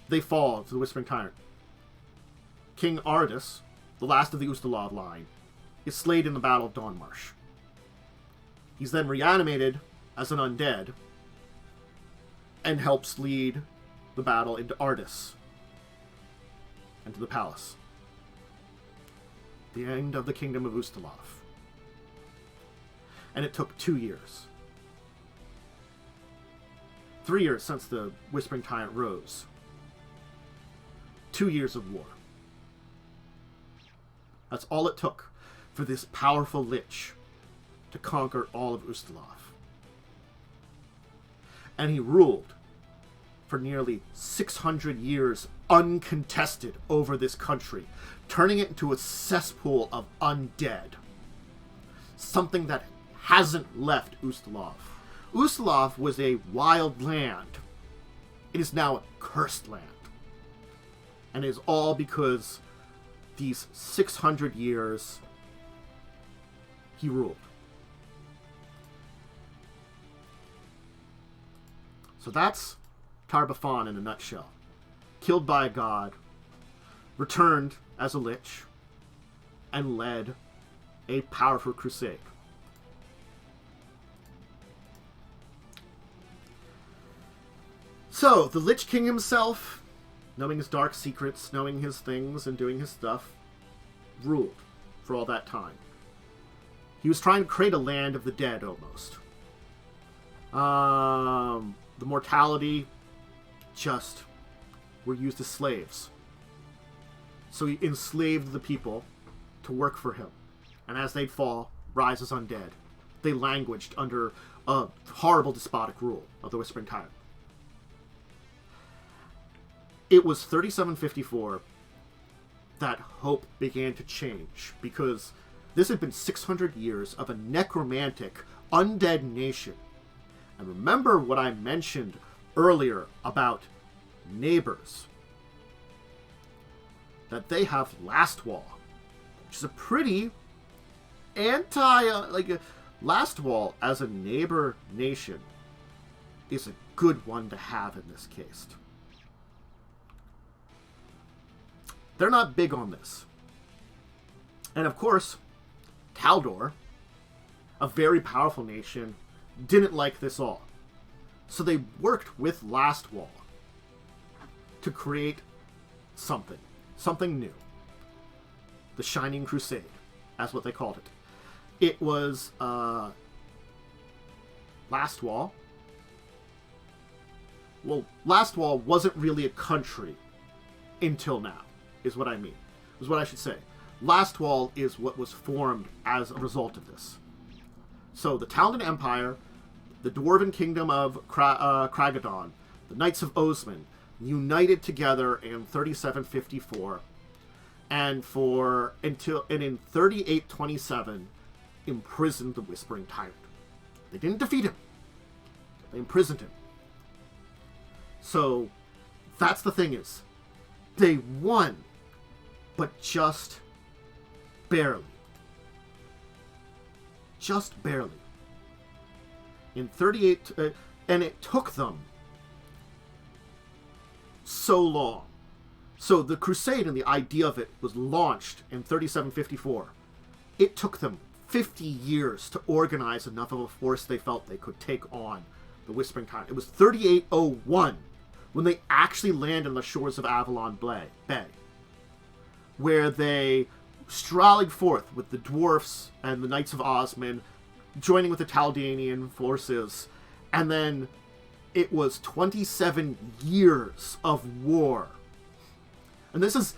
They fall to the Whispering Tyrant. King Ardis, the last of the Ustalav line, is slain in the Battle of Dawnmarsh. He's then reanimated as an undead and helps lead the battle into Ardis and to the palace. The end of the kingdom of Ustalav. And it took 2 years. 3 years since the Whispering Tyrant rose. 2 years of war. That's all it took for this powerful lich to conquer all of Ustalav. And he ruled for nearly 600 years uncontested over this country, turning it into a cesspool of undead. Something that hasn't left Ustalav. Ustalav was a wild land. It is now a cursed land. And it is all because these 600 years he ruled. So that's Tar-Baphon in a nutshell. Killed by a god, returned as a lich, and led a powerful crusade. So, the Lich King himself, knowing his dark secrets, knowing his things, and doing his stuff, ruled for all that time. He was trying to create a land of the dead, almost. The mortality just were used as slaves. So he enslaved the people to work for him. And as they'd fall, rise as undead. They languished under a horrible despotic rule of the Whispering Tyrant. It was 3754 that hope began to change, because this had been 600 years of a necromantic, undead nation. And remember what I mentioned earlier about neighbors. That they have Lastwall, which is a pretty Lastwall as a neighbor nation is a good one to have in this case. They're not big on this. And of course, Taldor, a very powerful nation, didn't like this all. So they worked with Lastwall to create something new. The Shining Crusade, that's what they called it. It was Lastwall. Well, Lastwall wasn't really a country until now, is what I mean. Is what I should say. Lastwall is what was formed as a result of this. So the Taldan Empire, the Dwarven Kingdom of Kragadon, the Knights of Osman, united together in 3754, and in 3827 imprisoned the Whispering Tyrant. They didn't defeat him. They imprisoned him. So that's the thing is, they won, but just barely. Just barely. In 38, and it took them so long. So the crusade and the idea of it was launched in 3754. It took them 50 years to organize enough of a force they felt they could take on the Whispering Tyrant. It was 3801 when they actually landed on the shores of Avalon Bay, where they strallied forth with the dwarfs and the Knights of Osman, joining with the Taldanian forces, and then it was 27 years of war. And this is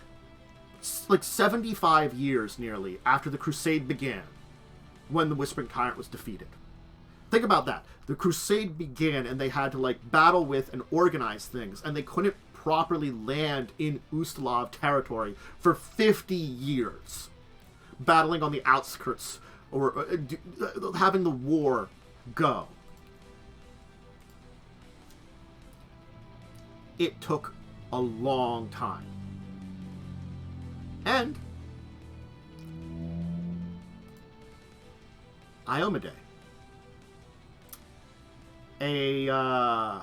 like 75 years nearly after the crusade began, when the Whispering Tyrant was defeated. Think about that. The crusade began and they had to battle with and organize things, and they couldn't properly land in Ustalav territory for 50 years, battling on the outskirts or having the war go. It took a long time. And Iomade. A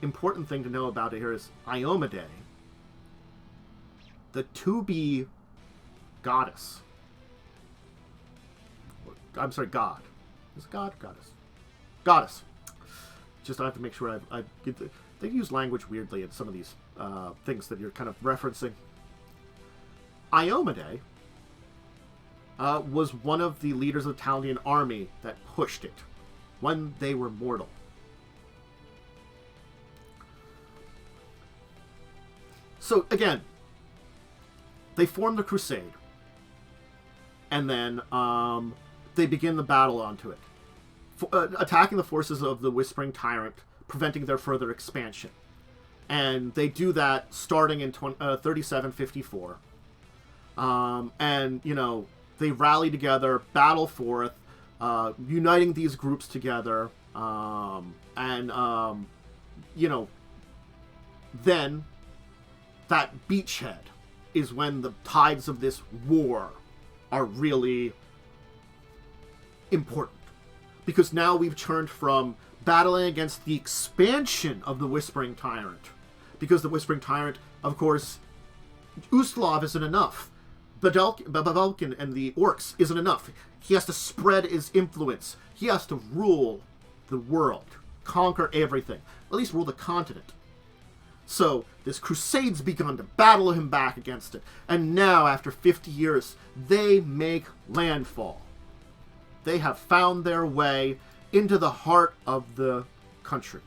important thing to know about it here is Iomade, the to-be goddess. I'm sorry, god. Is it god? Goddess. Goddess. Just I have to make sure I get the... They use language weirdly in some of these things that you're kind of referencing. Iomade was one of the leaders of the Italian army that pushed it when they were mortal. So, again, they form the crusade. And then they begin the battle onto it. Attacking the forces of the Whispering Tyrant, preventing their further expansion. And they do that starting in 3754. And, you know, they rally together, battle forth, uniting these groups together. You know, then that beachhead is when the tides of this war are really important. Because now we've turned from battling against the expansion of the Whispering Tyrant. Because the Whispering Tyrant, of course, Ustalav isn't enough. Babalkin and the orcs isn't enough. He has to spread his influence. He has to rule the world. Conquer everything. At least rule the continent. So, this crusade's begun to battle him back against it. And now, after 50 years, they make landfall. They have found their way into the heart of the country.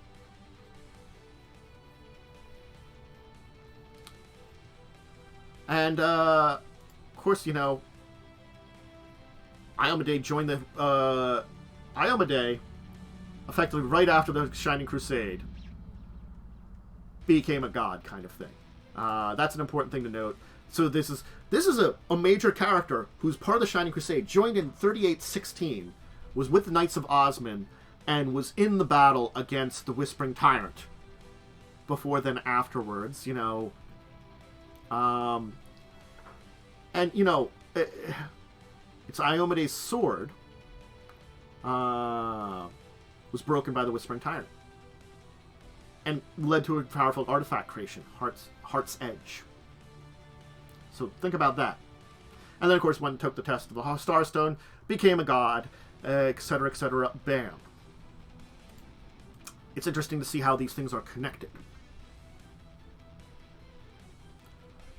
And, of course, you know, Iomade joined the... Iomade, effectively right after the Shining Crusade, became a god kind of thing. That's an important thing to note. So this is a major character who's part of the Shining Crusade, joined in 3816, was with the Knights of Osman, and was in the battle against the Whispering Tyrant. Before then, afterwards, you know... and, you know, it's Iomade's sword was broken by the Whispering Tyrant. And led to a powerful artifact creation, Heart's Edge. So think about that. And then, of course, one took the test of the Starstone, became a god, etc., etc., bam. It's interesting to see how these things are connected.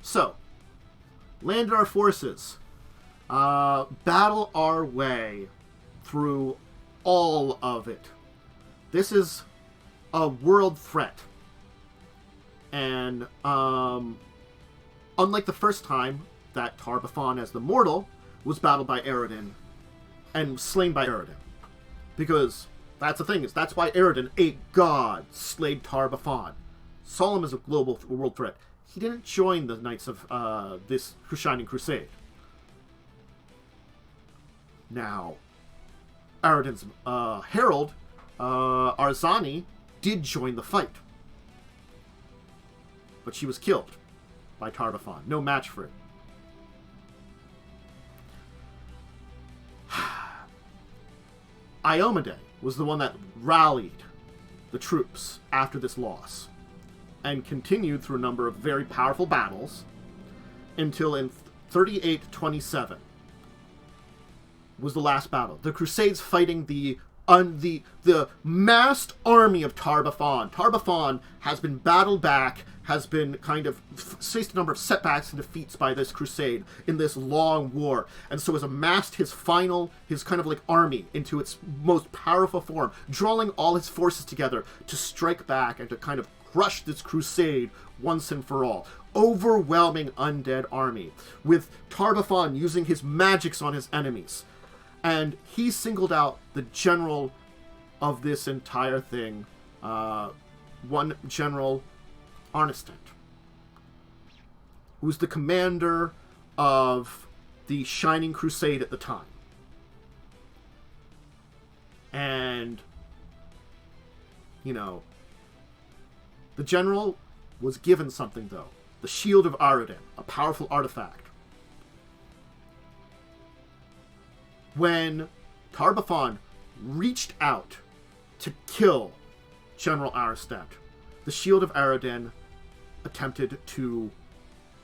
So, landed our forces, battle our way through all of it. This is a world threat. And, unlike the first time that Tar-Baphon as the Mortal was battled by Eredin and slain by Eredin. Because that's the thing, is that's why Eredin, a god, slayed Tar-Baphon. Saw him as a global world threat. He didn't join the Knights of this Shining Crusade. Now, Eredin's herald, Arzani, did join the fight. But she was killed by Tar-Baphon. No match for it. Iomade was the one that rallied the troops after this loss and continued through a number of very powerful battles until in 3827 was the last battle. The Crusades fighting the massed army of Tar-Baphon. Tar-Baphon has been battled back, has been kind of faced a number of setbacks and defeats by this crusade in this long war, and so has amassed his kind of like army into its most powerful form, drawing all his forces together to strike back and to kind of crush this crusade once and for all. Overwhelming undead army, with Tar-Baphon using his magics on his enemies. And he singled out the general of this entire thing, one General Arnestant, who's the commander of the Shining Crusade at the time. And, you know, the general was given something, though. The Shield of Aradin, a powerful artifact. When Tar-Baphon reached out to kill General Aristat, the Shield of Aroden attempted to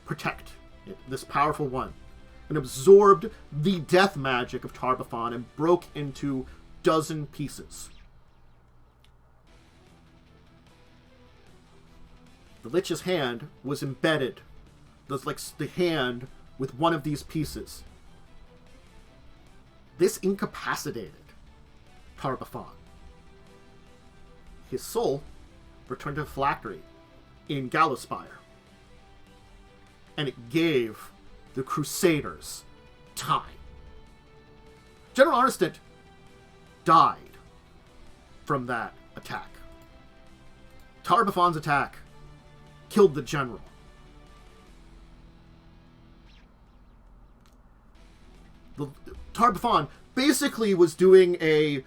protect it, this powerful one, and absorbed the death magic of Tar-Baphon and broke into dozen pieces. The Lich's hand was embedded, like the hand with one of these pieces. This incapacitated Tar-Baphon. His soul returned to the phylactery in Gallowspire, and it gave the Crusaders time. General Aristat died from that attack. Tar-Baphon's attack killed the general. Tar-Baphon basically was doing a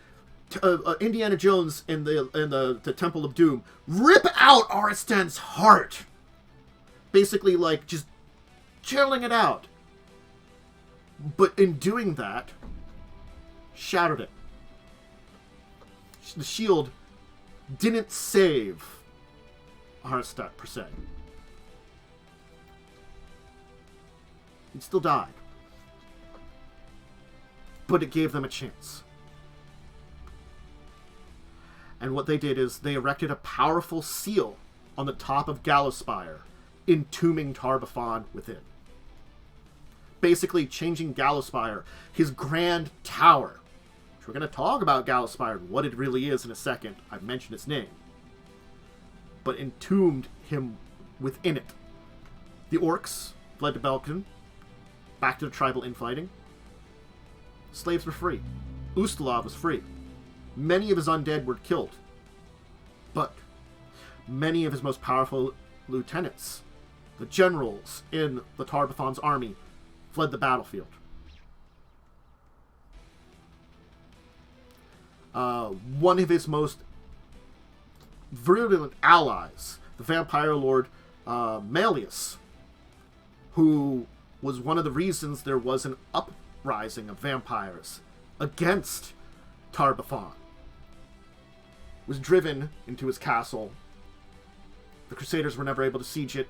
Indiana Jones in the Temple of Doom. Rip out Aristan's heart! Basically, like, just chilling it out. But in doing that, shattered it. The shield didn't save Aristat, per se. He still died. But it gave them a chance. And what they did is they erected a powerful seal on the top of Gallowspire, entombing Tar-Baphon within. Basically changing Gallowspire, his grand tower, which we're going to talk about Gallowspire and what it really is in a second. I've mentioned its name. But entombed him within it. The orcs fled to Belkin, back to the tribal infighting. Slaves were free. Ustalav was free. Many of his undead were killed. But many of his most powerful lieutenants, the generals in the Tar-Baphon's army, fled the battlefield. One of his most virulent allies, the vampire lord Malleus, who was one of the reasons there was an uprising of vampires against Tar-Baphon, was driven into his castle. The Crusaders were never able to siege it.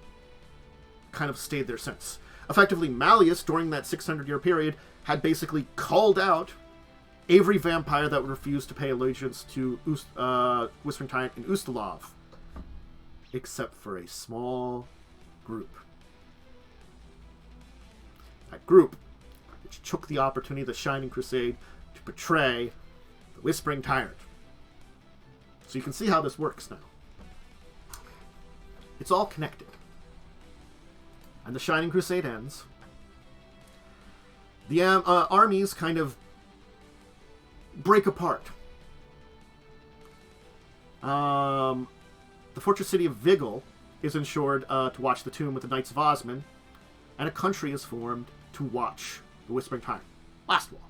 Kind of stayed there since. Effectively, Malleus, during that 600-year period, had basically called out every vampire that would refuse to pay allegiance to Whispering Tyrant and Ustalav, except for a small group. That group, which took the opportunity of the Shining Crusade to betray the Whispering Tyrant. So you can see how this works now. It's all connected. And the Shining Crusade ends. The armies kind of break apart. The fortress city of Vigil is ensured to watch the tomb with the Knights of Osman, and a country is formed to watch the Whispering Tyrant. Last wall.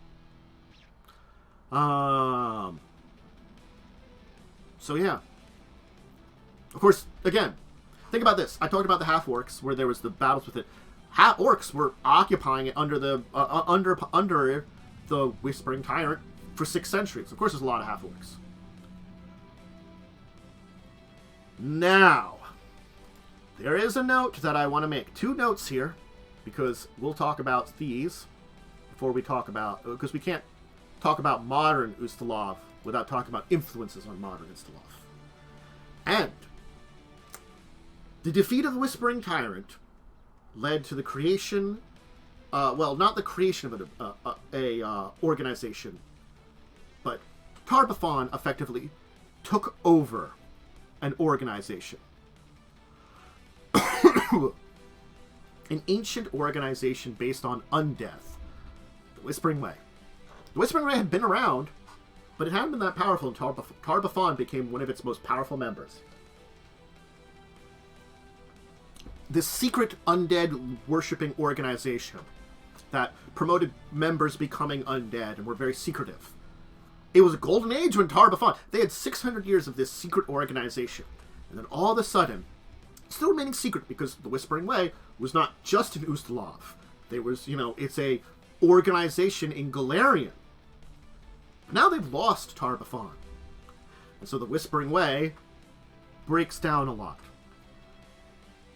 So yeah. Of course, again, think about this. I talked about the half-orcs, where there was the battles with it. Half-orcs were occupying it under the Whispering Tyrant for 6 centuries. Of course, there's a lot of half-orcs. Now, there is a note that I want to make. 2 notes here, because we'll talk about these before we talk about... Because we can't talk about modern Ustalav without talking about influences on modern Ustalav. And the defeat of the Whispering Tyrant led to the creation... well, not the creation of a organization, but Tar-Baphon effectively took over an organization. An ancient organization based on undeath. The Whispering Way. The Whispering Way had been around, but it hadn't been that powerful until Tar-Baphon became one of its most powerful members. This secret undead worshipping organization that promoted members becoming undead and were very secretive. It was a golden age when Tar-Baphon... They had 600 years of this secret organization. And then all of a sudden, still remaining secret because the Whispering Way was not just in Ustalav. There was, it's a organization in Golarion. Now they've lost Tar-Baphon. And so the Whispering Way breaks down a lot.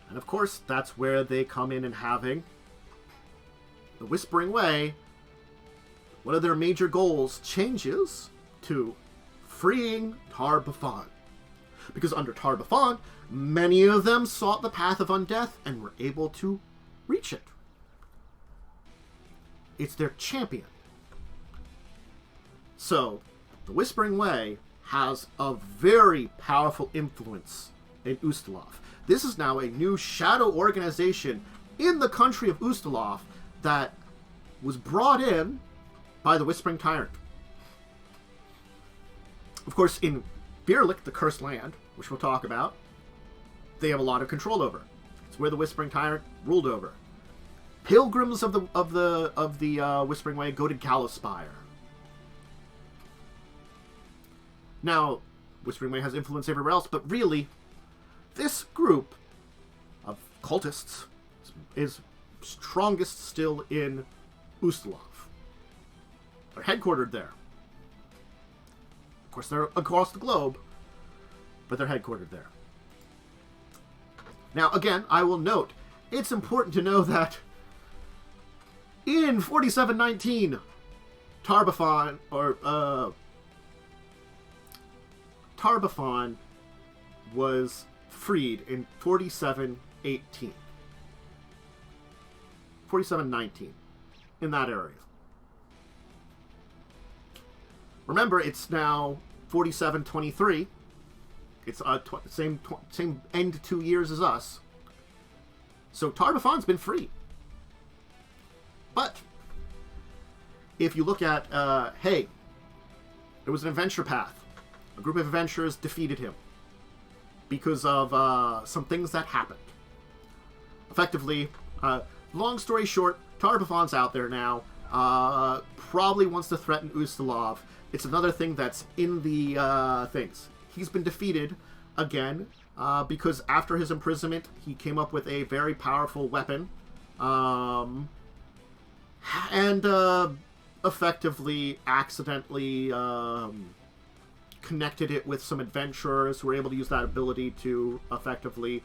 And of course, that's where they come in and having the Whispering Way. One of their major goals changes to freeing Tar-Baphon. Because under Tar-Baphon, many of them sought the path of undeath and were able to reach it. It's their champion. So, the Whispering Way has a very powerful influence in Ustalav. This is now a new shadow organization in the country of Ustalav that was brought in by the Whispering Tyrant. Of course, in Birlik, the Cursed Land, which we'll talk about, they have a lot of control over. It's where the Whispering Tyrant ruled over. Pilgrims of the Whispering Way go to Gallowspire. Now, Whispering Way has influence everywhere else, but really, this group of cultists is strongest still in Ustalav. They're headquartered there. Of course, they're across the globe, but they're headquartered there. Now, again, I will note, it's important to know that in 4719, Tar-Baphon, Tar-Baphon was freed in 4718. 4719. In that area. Remember, it's now 4723. It's same end 2 years as us. So Tar-Baphon's been free. But if you look at, hey, there was an adventure path. A group of adventurers defeated him because of some things that happened. Effectively, long story short, Tar-Baphon's out there now. Probably wants to threaten Ustalav. It's another thing that's in the things. He's been defeated again because after his imprisonment, he came up with a very powerful weapon. And effectively, accidentally connected it with some adventurers who were able to use that ability to effectively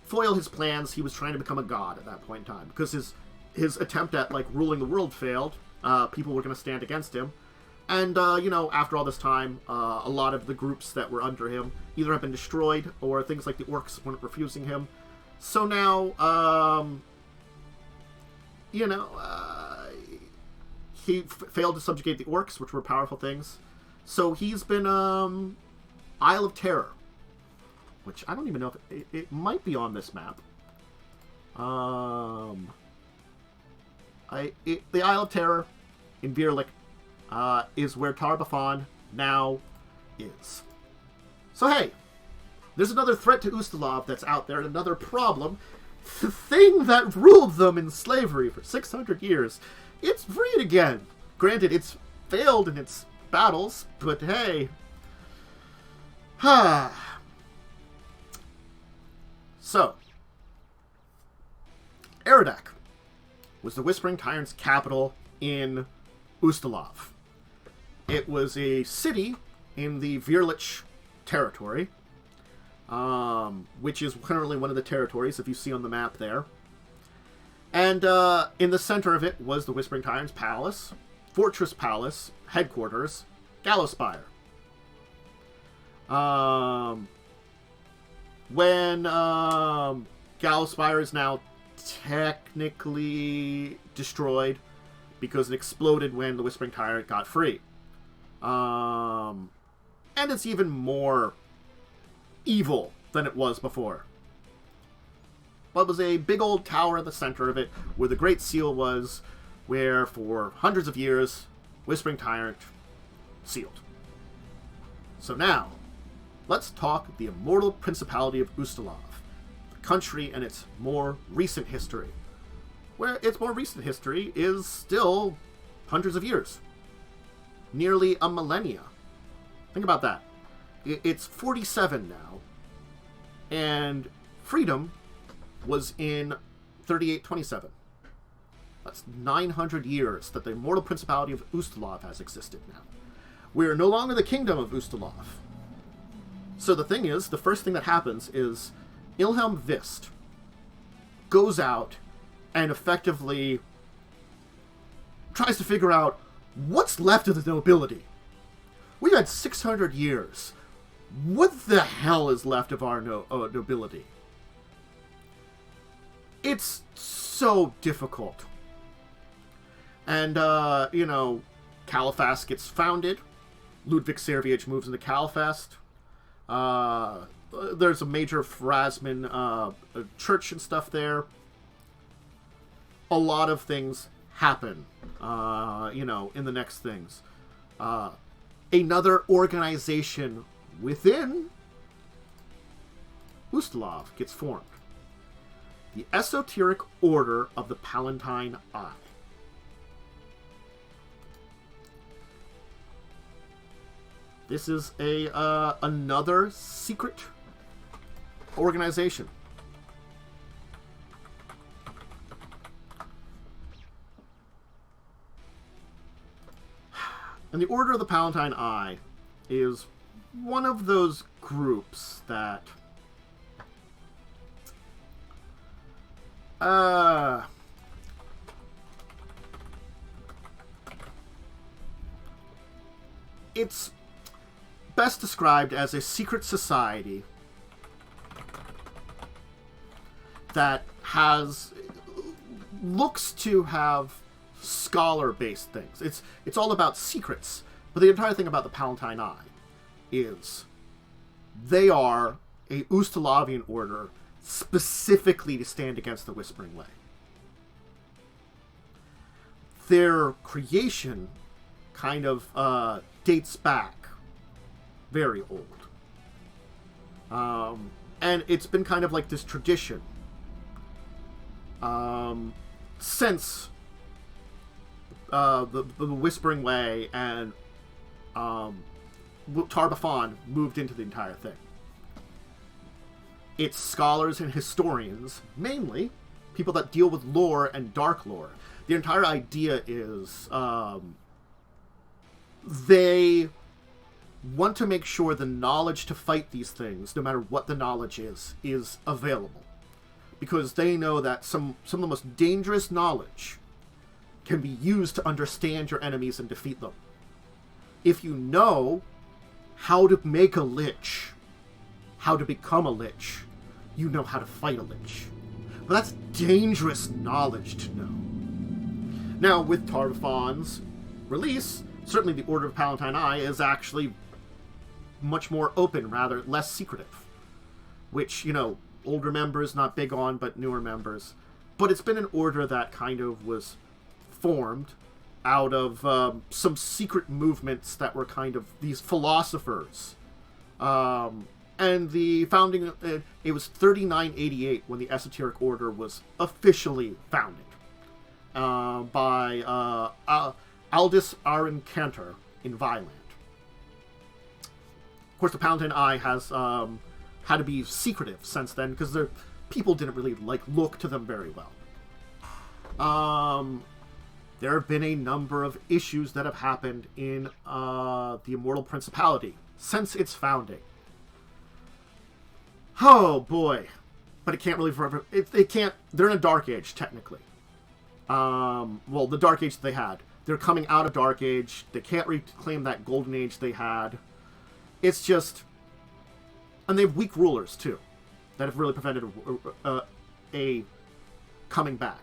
foil his plans. He was trying to become a god at that point in time because his attempt at ruling the world failed. People were going to stand against him. And, after all this time, a lot of the groups that were under him either have been destroyed or things like the orcs weren't refusing him. So now, he failed to subjugate the orcs, which were powerful things. So he's been, Isle of Terror, which I don't even know if it might be on this map. The Isle of Terror in Birlik is where Tar-Baphon now is. So hey, there's another threat to Ustalav that's out there, and another problem. The thing that ruled them in slavery for 600 years, it's freed again. Granted, it's failed in its battles, but hey. So, Eridak was the Whispering Tyrant's capital in Ustalav. It was a city in the Virlich territory, which is currently one of the territories, if you see on the map there. And in the center of it was the Whispering Tyrant's palace, Fortress Palace, headquarters, Gallowspire. When Gallowspire is now technically destroyed because it exploded when the Whispering Tyrant got free. And it's even more evil than it was before. But it was a big old tower in the center of it where the Great Seal was, where for hundreds of years, Whispering Tyrant sealed. So now, let's talk the Immortal Principality of Ustalav, the country and its more recent history, where its more recent history is still hundreds of years. Nearly a millennia. Think about that. It's 47 now, and freedom was in 3827. That's 900 years that the immortal Principality of Ustalav has existed now. We are no longer the kingdom of Ustalav. So the thing is, the first thing that happens is Ilhelm Vist goes out and effectively tries to figure out what's left of the nobility. We've had 600 years. What the hell is left of our nobility? It's so difficult. And, Califast gets founded. Ludwig Serviage moves into Califast. There's a major Phrasman church and stuff there. A lot of things happen, in the next things. Another organization within Ustalav gets formed. The Esoteric Order of the Palatine Eye. This is another secret organization. And the Order of the Palatine Eye is one of those groups that it's best described as a secret society that looks to have scholar-based things. It's all about secrets, but the entire thing about the Palatine Eye is they are a Ustalavian order specifically to stand against the Whispering Way. Their creation kind of dates back very old. And it's been kind of like this tradition since the Whispering Way and Tar-Baphon moved into the entire thing. It's scholars and historians, mainly people that deal with lore and dark lore. The entire idea is they want to make sure the knowledge to fight these things, no matter what the knowledge is available. Because they know that some of the most dangerous knowledge can be used to understand your enemies and defeat them. If you know how to make a lich, how to become a lich, you know how to fight a lich. But that's dangerous knowledge to know. Now, with Tar-Baphon's release, certainly the Order of Palatine Eye is actually much more open, rather less secretive. Which, older members not big on, but newer members. But it's been an order that kind of was formed out of some secret movements that were kind of these philosophers. And the founding, it was 3988 when the Esoteric Order was officially founded by Aldous Aaron Cantor in Violent. Of course, the Palatine Eye has had to be secretive since then because people didn't really look to them very well. There have been a number of issues that have happened in the Immortal Principality since its founding. Oh boy, but it can't really forever. It can't. They're in a dark age technically. Well, the dark age that they had. They're coming out of dark age. They can't reclaim that golden age they had. It's just, and they have weak rulers too, that have really prevented a coming back.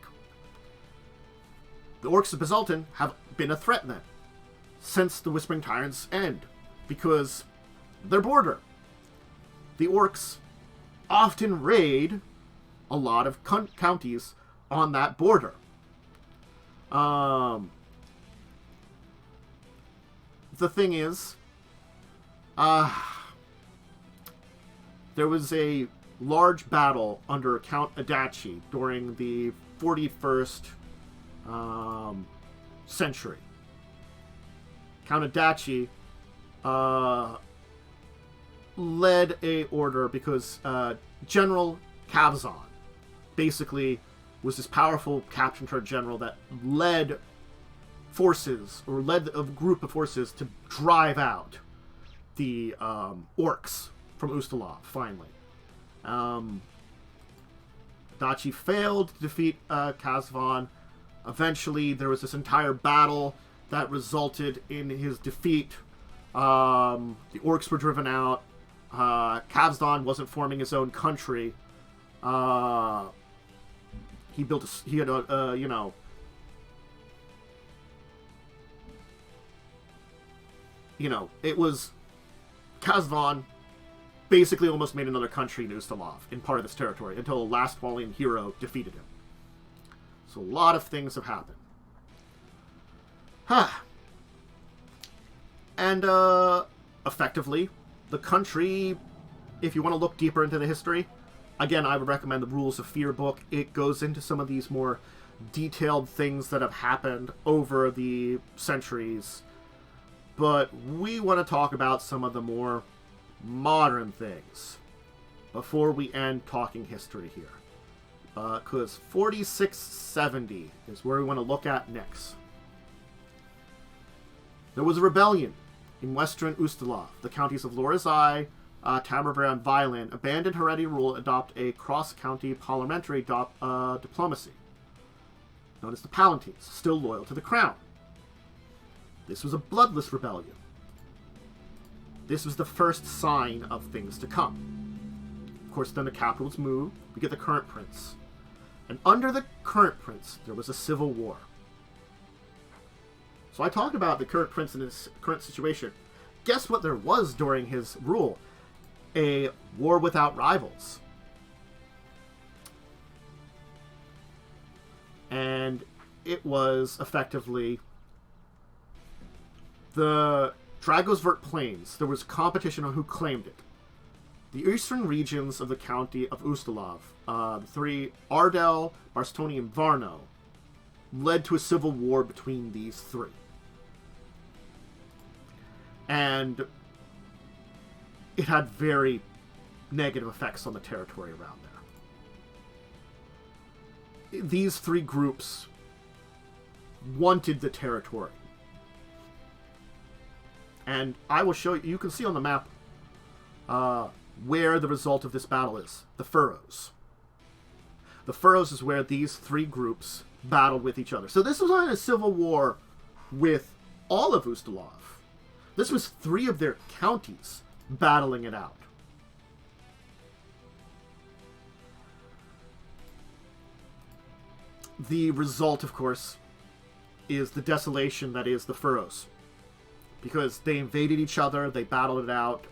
The Orcs of Bazalton have been a threat then, since the Whispering Tyrant's end, because their border. The Orcs often raid a lot of counties on that border. The thing is, there was a large battle under Count Adachi during the 41st century. Count Adachi led a order because General Kavzan basically was this powerful captain turret general that led forces, or led a group of forces to drive out the orcs from Ustalav, finally. Dachi failed to defeat Kazvan. Eventually, there was this entire battle that resulted in his defeat. The orcs were driven out. Kazvan wasn't forming his own country. He built he had a it was Kazvan basically almost made another country in Ustalav in part of this territory until the last fallen hero defeated him. So a lot of things have happened. And effectively, the country, if you want to look deeper into the history, again, I would recommend the Rules of Fear book. It goes into some of these more detailed things that have happened over the centuries. But we want to talk about some of the more modern things before we end talking history here. Because 4670 is where we want to look at next. There was a rebellion in western Ustalav. The counties of Lorazai, Tamarver, and Violin abandoned hereditary rule and adopt a cross-county parliamentary diplomacy, known as the Palatines, still loyal to the crown. This was a bloodless rebellion. This was the first sign of things to come. Of course, then the capital was moved. We get the current prince. And under the current prince, there was a civil war. So I talked about the current prince in his current situation. Guess what there was during his rule? A war without rivals. And it was effectively the Dragosvert Plains. There was competition on who claimed it. The eastern regions of the county of Ustalav, the three, Ardel, Barstoni, and Varno, led to a civil war between these three. And it had very negative effects on the territory around there. These three groups wanted the territory. And I will show you, you can see on the map where the result of this battle is. The Furrows. The Furrows is where these three groups battled with each other. So this was not a civil war with all of Ustalav. This was three of their counties battling it out. The result, of course, is the desolation that is the Furrows. Because they invaded each other, they battled it out.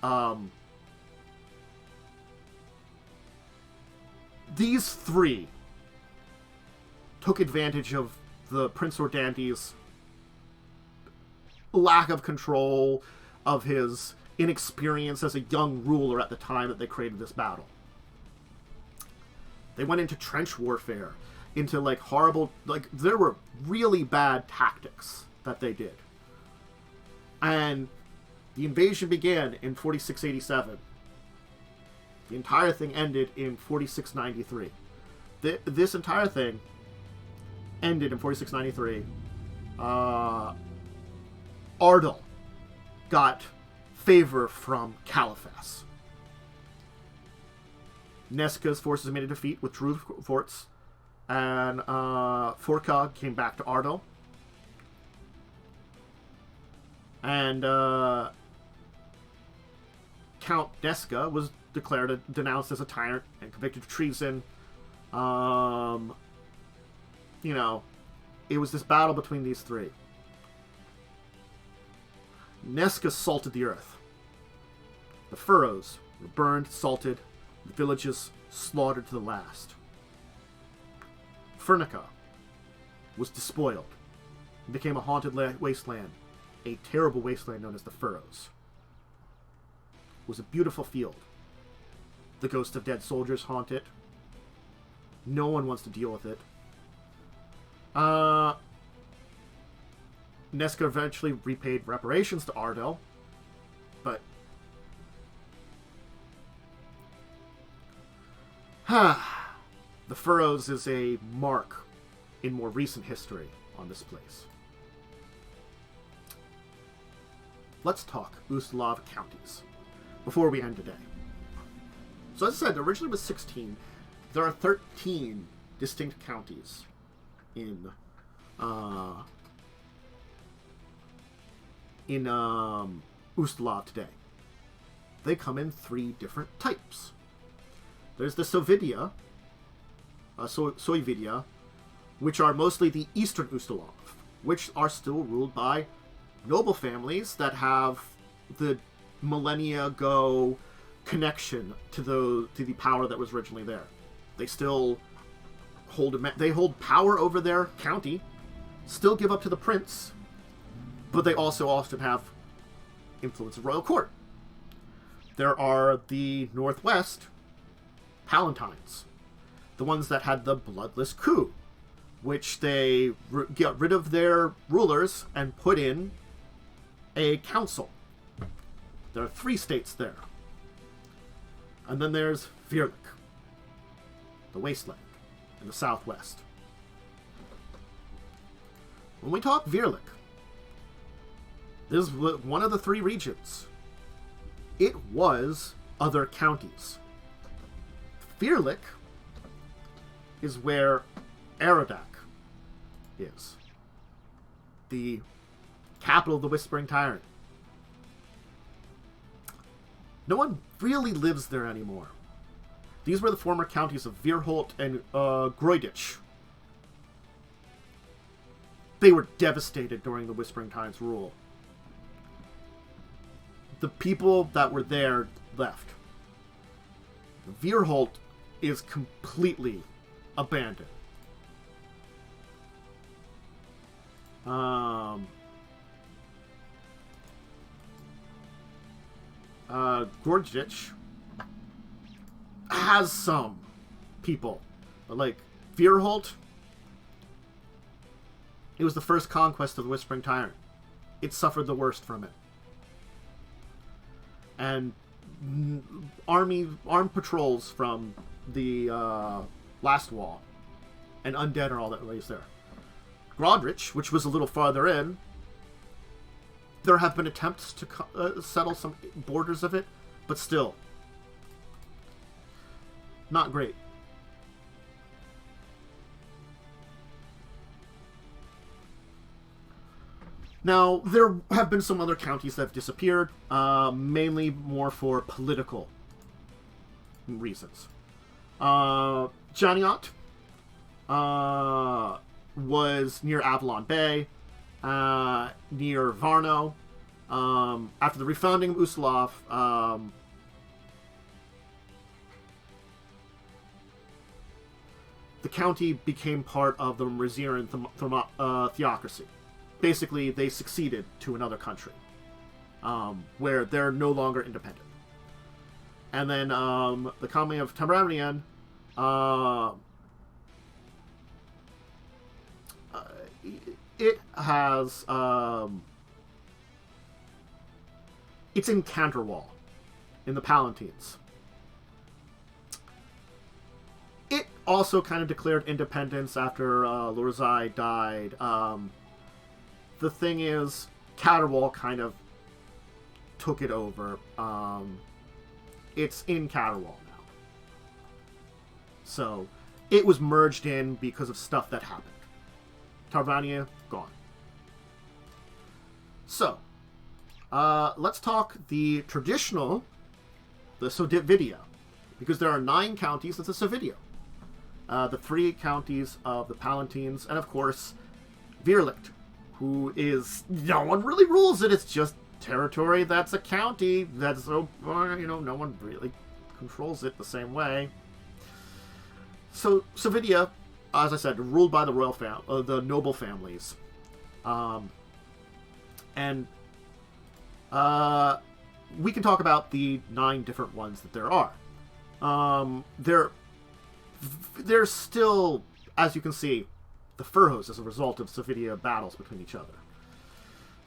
These three took advantage of the Prince Ordandi's lack of control, of his inexperience as a young ruler at the time that they created this battle. They went into trench warfare, into like horrible, like there were really bad tactics that they did. And the invasion began in 4687. The entire thing ended in 4693. This entire thing ended in 4693. Ardel got favor from Caliphas. Neska's forces made a defeat, withdrew forts, and Forka came back to Ardel. And Count Neska was denounced as a tyrant and convicted of treason. You know, it was this battle between these three. Neska salted the earth. The furrows were burned, salted, the villages slaughtered to the last. Furnica was despoiled and became a haunted wasteland, a terrible wasteland known as the Furrows. It was a beautiful field. The ghosts of dead soldiers haunt it. No one wants to deal with it. Neska eventually repaid reparations to Ardel, but The Furrows is a mark in more recent history on this place. Let's talk Ustalav counties before we end today. So as I said, originally it was 16. There are 13 distinct counties in Ustalav today. They come in 3 different types. There's the Sovidia, Soyvidia, which are mostly the Eastern Ustalav, which are still ruled by noble families that have the millennia ago connection to the power that was originally there. They still hold power over their county, still give up to the prince, but they also often have influence of royal court. There are the Northwest Palatines, the ones that had the bloodless coup, which they got rid of their rulers and put in a council. There are 3 states there. And then there's Virlik, the wasteland in the southwest. When we talk Virlik, this is one of the 3 regions. It was other counties. Virlik is where Aradak is, the capital of the Whispering Tyrant. No one really lives there anymore. These were the former counties of Virholt and Groidich. They were devastated during the Whispering Tyrant's rule. The people that were there left. Virholt is completely abandoned. Gorgich has some people, but like Virholt, it was the first conquest of the Whispering Tyrant. It suffered the worst from it. And armed patrols from the last wall and undead are all that ways there. Grodrich, which was a little farther in, there have been attempts to settle some borders of it, but still not great. Now, there have been some other counties that have disappeared, mainly more for political reasons. Janiot was near Avalon Bay, near Varno. After the refounding of Ustalav, the county became part of the Mriziran theocracy. Basically, they succeeded to another country, where they're no longer independent. And then the colony of Tamramian, it has it's in Canterwall, in the Palatines. It also kind of declared independence after Lorzai died. The thing is, Caterwall kind of took it over. It's in Caterwall now. So, it was merged in because of stuff that happened. Tarvania, gone. So, let's talk the traditional, the Sovidia, because there are 9 counties of the Sovidia. The 3 counties of the Palatines, and of course, Virlicht, who is, no one really rules it, it's just territory that's a county, that's, no one really controls it the same way. So, Sovidia, as I said, ruled by the royal the noble families. And we can talk about the 9 different ones that there are. There's still, as you can see, the furrows as a result of Sovidia battles between each other.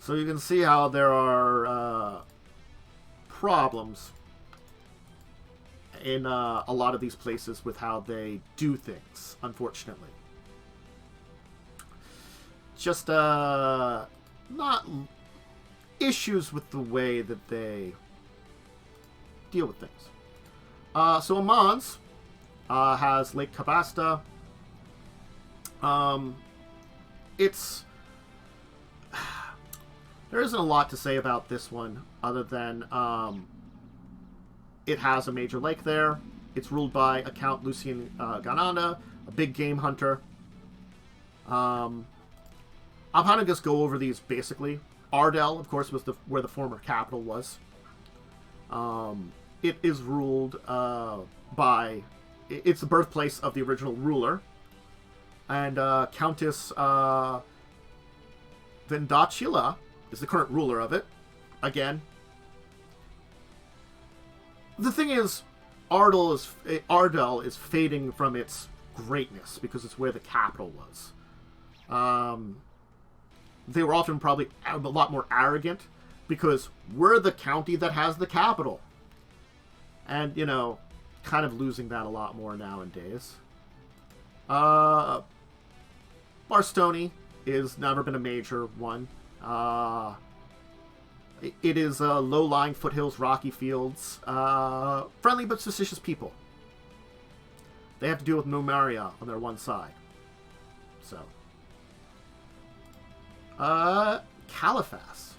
So you can see how there are problems in a lot of these places with how they do things, unfortunately. Just not issues with the way that they deal with things. So Amans has Lake Kabasta. It's... There isn't a lot to say about this one, other than it has a major lake there. It's ruled by a Count Lucien Gananda, a big game hunter. I'll kind of just go over these basically. Ardell, of course, was where the former capital was. It is ruled by... It's the birthplace of the original ruler. And Countess Vendachila is the current ruler of it. Again. The thing is, Ardell is fading from its greatness because it's where the capital was. They were often probably a lot more arrogant because we're the county that has the capital. And, you know, kind of losing that a lot more nowadays. Barstoni is never been a major one. It is low-lying foothills, rocky fields. Friendly but suspicious people. They have to deal with Numeria on their one side. So. Caliphas.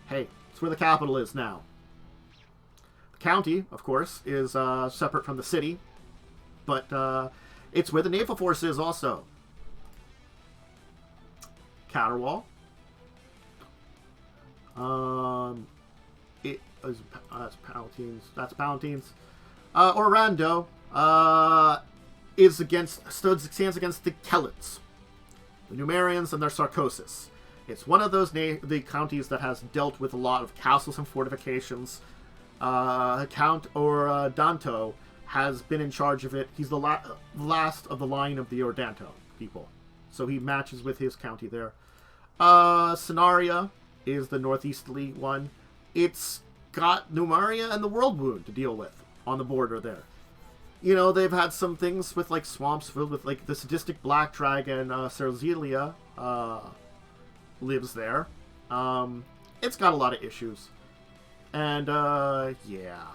Hey, it's where the capital is now. The county, of course, is separate from the city. But it's where the naval force is also. Caterwall. It is that's Palatines. That's Palatines. Orlando stands against the Kellids, the Numerians, and their Sarcosis. It's one of those the counties that has dealt with a lot of castles and fortifications. Count Ordanto has been in charge of it. He's the last of the line of the Ordanto people, so he matches with his county there. Scenaria is the northeasterly one. It's got Numeria and the World Wound to deal with on the border there. You know, they've had some things with, like, swamps filled with, like, the sadistic black dragon, Cerzelia, lives there. It's got a lot of issues. And, yeah.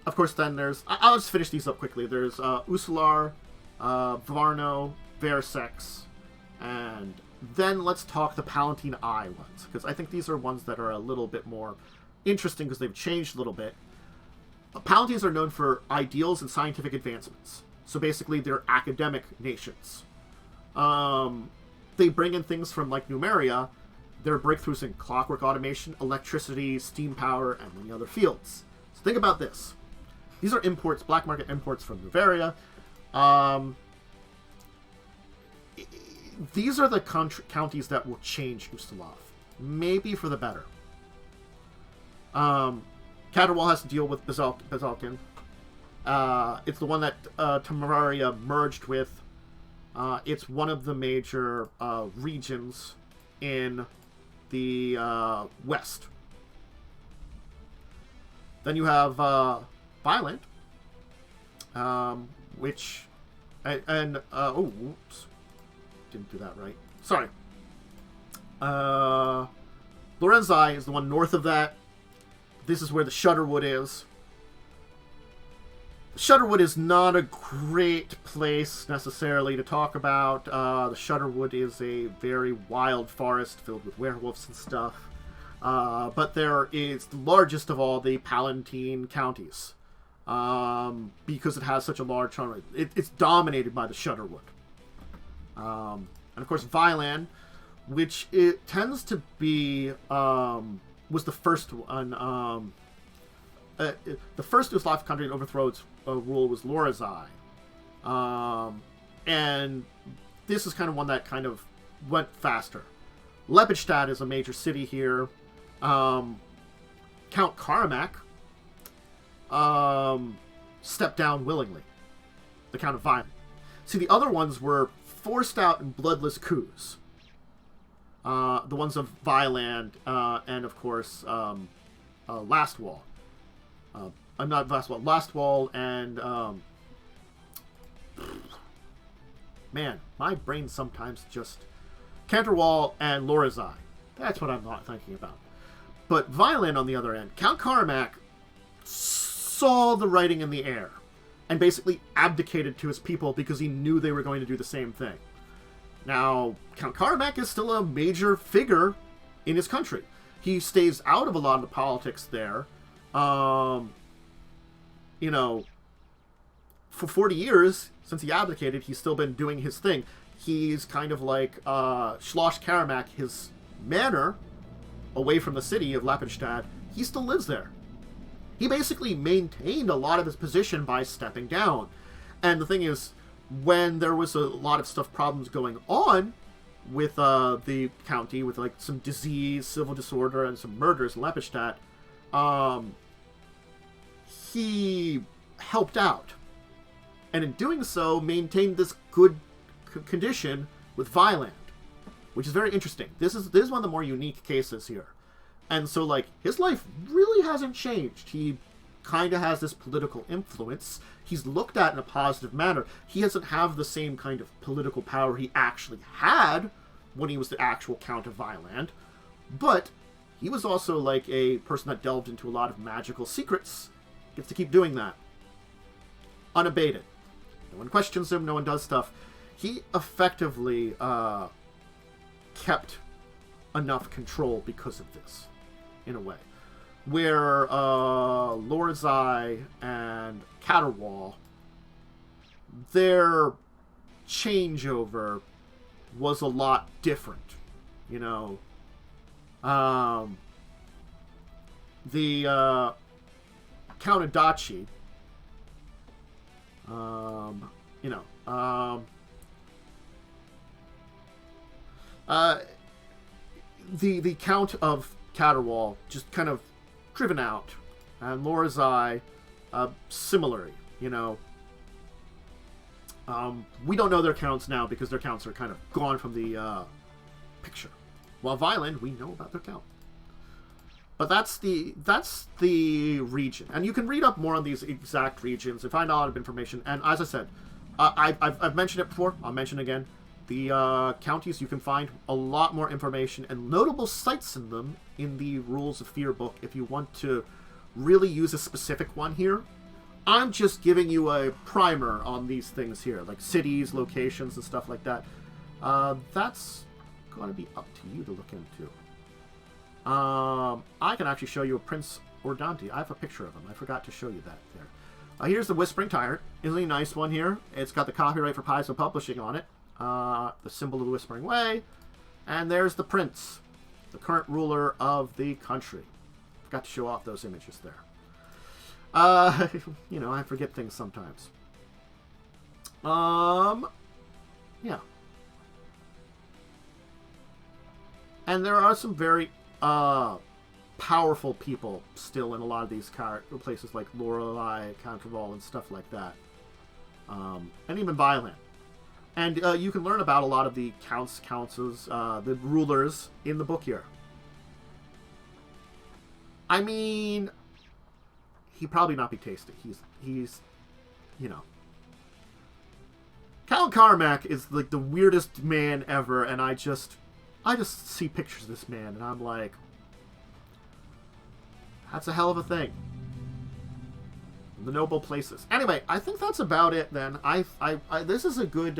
Of course, then there's... I'll just finish these up quickly. There's Ustalar, Varno, Versex, and then let's talk the Palatine Eye ones, because I think these are ones that are a little bit more interesting because they've changed a little bit. Palatines are known for ideals and scientific advancements. So basically, they're academic nations. They bring in things from, like, Numeria. There are breakthroughs in clockwork automation, electricity, steam power, and many other fields. So think about this. These are imports, black market imports from Numeria. These are the counties that will change Ustalav. Maybe for the better. Caterwall has to deal with Bazalkin. It's the one that Temeraria merged with. It's one of the major regions in the west. Then you have Violent, which... oh, whoops. Didn't do that right. Sorry. Lorenzi is the one north of that. This is where the Shudderwood is. Shudderwood is not a great place necessarily to talk about. The Shudderwood is a very wild forest filled with werewolves and stuff. But there is the largest of all the Palatine counties. Because it has such a large... It's dominated by the Shudderwood. And of course, Vilan, which it tends to be... was the first one... the first Ustalav country to overthrow its rule was Lorazai. And this is kind of one that kind of went faster. Lepidstadt is a major city here. Count Karamak stepped down willingly. The Count of Violent. See, the other ones were forced out in bloodless coups. the ones of Viland, and of course, Last Wall. Not Last Wall, Last Wall, and man, my brain sometimes just Canterwall and Lorazai. That's what I'm not thinking about. But Violin, on the other end, Count Carmack saw the writing in the air and basically abdicated to his people because he knew they were going to do the same thing. Now, Count Carmack is still a major figure in his country. He stays out of a lot of the politics there. You know, for 40 years, since he abdicated, he's still been doing his thing. He's kind of like Schloss Karamak, his manor, away from the city of Lappenstadt. He still lives there. He basically maintained a lot of his position by stepping down. And the thing is, when there was a lot of problems going on with the county, with like some disease, civil disorder, and some murders in Lappenstadt, he helped out. And in doing so, maintained this good condition with Violent, which is very interesting. This is one of the more unique cases here. And so, like, his life really hasn't changed. He kind of has this political influence. He's looked at in a positive manner. He doesn't have the same kind of political power he actually had when he was the actual Count of Violent. But he was also, like, a person that delved into a lot of magical secrets. Gets to keep doing that. Unabated. No one questions him. No one does stuff. He effectively kept enough control because of this, in a way. Where Lorazai and Caterwall, their changeover was a lot different, you know. The Count Adachi, you know, the Count of Caterwall just kind of driven out, and Lorazai, similarly, you know. We don't know their counts now because their counts are kind of gone from the picture. While Violent, we know about their count. But that's the region, and you can read up more on these exact regions and find a lot of information. And as I said, I've mentioned it before. I'll mention it again. The counties, you can find a lot more information and notable sites in them in the Rules of Fear book if you want to really use a specific one here. I'm just giving you a primer on these things here, like cities, locations, and stuff like that. That's going to be up to you to look into. I can actually show you a Prince Ordante. I have a picture of him. I forgot to show you that there. Here's the Whispering Tyrant. Isn't he a nice one here? It's got the copyright for Paizo Publishing on it. The symbol of the Whispering Way. And there's the Prince, the current ruler of the country. Forgot to show off those images there. You know, I forget things sometimes. Yeah. And there are some very powerful people still in a lot of these places, like Lorelei, Counterval, and stuff like that. And even Violent. And you can learn about a lot of the councils, the rulers in the book here. I mean, he'd probably not be tasty. He's, you know. Count Carmack is like the weirdest man ever, and I just see pictures of this man, and I'm like, that's a hell of a thing. The noble places. Anyway, I think that's about it then. This is a good,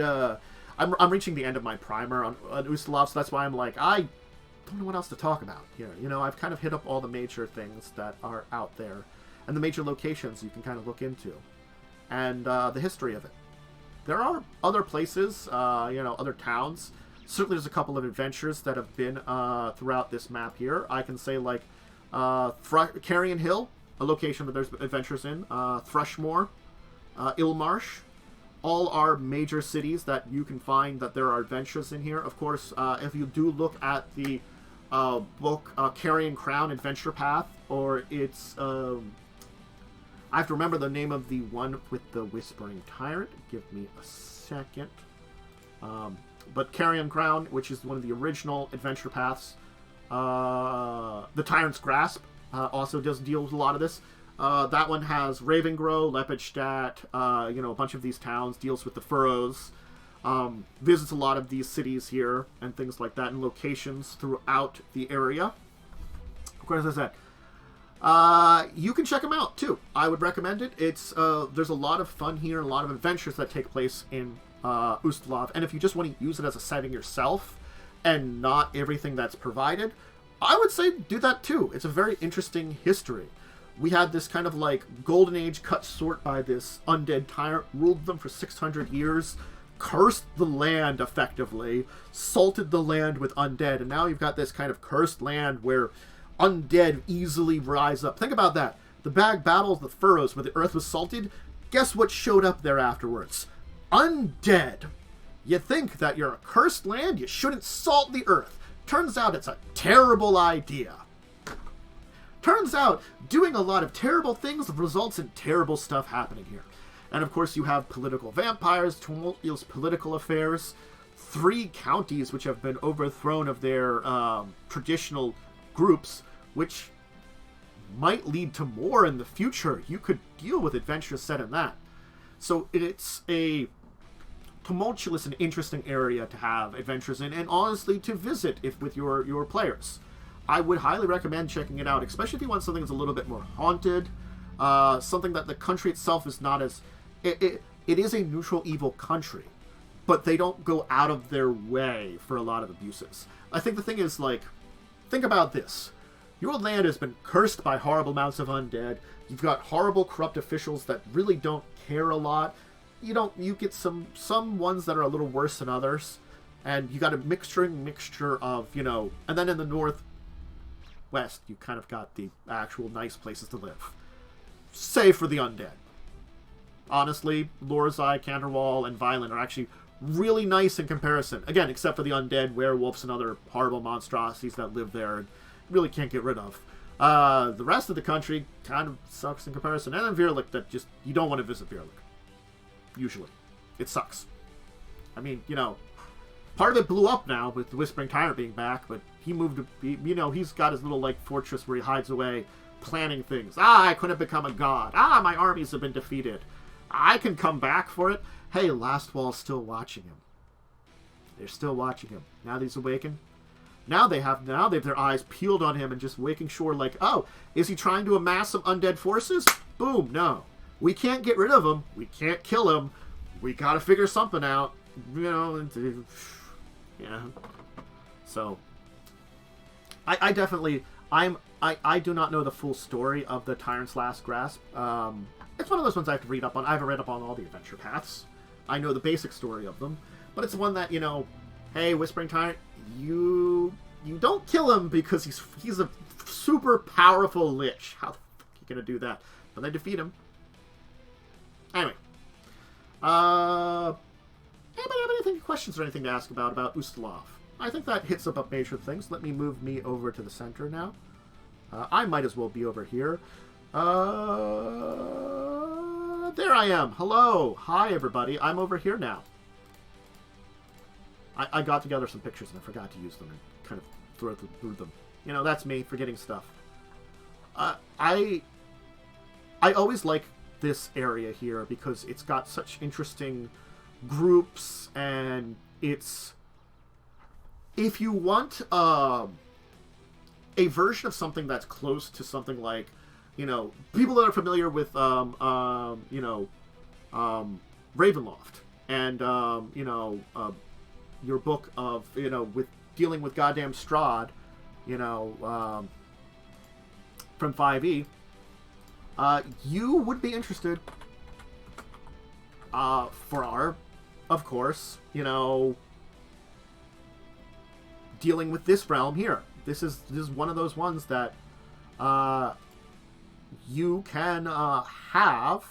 I'm reaching the end of my primer on Ustalav, so that's why I'm like, I don't know what else to talk about here. You know, I've kind of hit up all the major things that are out there, and the major locations you can kind of look into, and the history of it. There are other places, you know, other towns. Certainly there's a couple of adventures that have been throughout this map here. I can say, like, Carrion Hill, a location that there's adventures in, Thrushmoor, Ilmarsh, all are major cities that you can find that there are adventures in here. Of course, if you do look at the book Carrion Crown Adventure Path, or it's, I have to remember the name of the one with the Whispering Tyrant. Give me a second. But Carrion Crown, which is one of the original adventure paths, the Tyrant's Grasp also does deal with a lot of this. That one has Ravengrow, Lepidstadt, a bunch of these towns, deals with the Furrows, visits a lot of these cities here and things like that, and locations throughout the area. Of course, as I said, you can check them out too. I would recommend it. There's a lot of fun here, a lot of adventures that take place in Ustalav, and if you just want to use it as a setting yourself and not everything that's provided, I would say do that too. It's a very interesting history. We had this kind of like golden age cut short by this undead tyrant, ruled them for 600 years, cursed the land effectively, salted the land with undead, and now you've got this kind of cursed land where undead easily rise up. Think about that. The bag battles, the Furrows, where the earth was salted, guess what showed up there afterwards? Undead. You think that you're a cursed land, you shouldn't salt the earth. Turns out it's a terrible idea. Turns out doing a lot of terrible things results in terrible stuff happening here. And of course you have political vampires, tumultuous political affairs, 3 counties which have been overthrown of their traditional groups, which might lead to more in the future. You could deal with adventures set in that. So it's a tumultuous and interesting area to have adventures in, and honestly to visit with your players. I would highly recommend checking it out, especially if you want something that's a little bit more haunted, something that the country itself is not as... It is a neutral evil country, but they don't go out of their way for a lot of abuses. I think the thing is, like, think about this. Your land has been cursed by horrible amounts of undead. You've got horrible corrupt officials that really don't care a lot. You get some ones that are a little worse than others, and you got a mixture of, and then in the northwest, you kind of got the actual nice places to live. Save for the undead. Honestly, Lorzai, Canterwall, and Violent are actually really nice in comparison. Again, except for the undead, werewolves, and other horrible monstrosities that live there and really can't get rid of. The rest of the country kind of sucks in comparison. And then Virlik, that just, you don't want to visit Virlik. Usually. It sucks. I mean, part of it blew up now with the Whispering Tyrant being back, but he moved to, he's got his little, like, fortress where he hides away, planning things. I couldn't become a god. My armies have been defeated. I can come back for it. Hey, Lastwall's still watching him. They're still watching him. Now that he's awakened. Now they have their eyes peeled on him and just making sure, like, oh, is he trying to amass some undead forces? Boom, no. We can't get rid of him. We can't kill him. We gotta figure something out. Yeah. So, I definitely, I do not know the full story of the Tyrant's Last Grasp. It's one of those ones I have to read up on. I haven't read up on all the adventure paths. I know the basic story of them. But it's one that, hey, Whispering Tyrant, you don't kill him because he's a super powerful lich. How the fuck are you gonna do that? But they defeat him. Anyway. Anybody have any questions or anything to ask about Ustalav? I think that hits up major things. Let me move me over to the center now. I might as well be over here. There I am. Hello. Hi, everybody. I'm over here now. I got together some pictures and I forgot to use them and kind of throw through them. That's me forgetting stuff. I always like this area here because it's got such interesting groups, and it's... If you want a version of something that's close to something like, people that are familiar with, Ravenloft and, your book of, with dealing with goddamn Strahd, from 5e, you would be interested, for our, of course, dealing with this realm here. This is one of those ones that you can have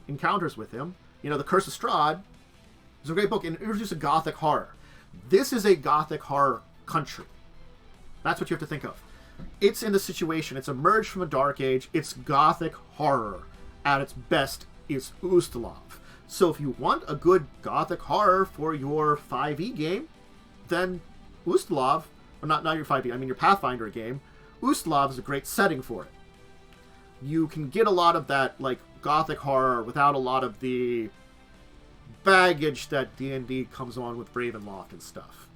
encounters with him. The Curse of Strahd is a great book, and it introduces Gothic horror. This is a Gothic horror country. That's what you have to think of. It's in the situation. It's emerged from a dark age. It's Gothic horror at its best is Ustalav. So if you want a good Gothic horror for your 5e game, then Ustalav, or not your 5e, I mean your Pathfinder game, Ustalav is a great setting for it. You can get a lot of that, like, Gothic horror without a lot of the baggage that D&D comes on with Ravenloft and stuff.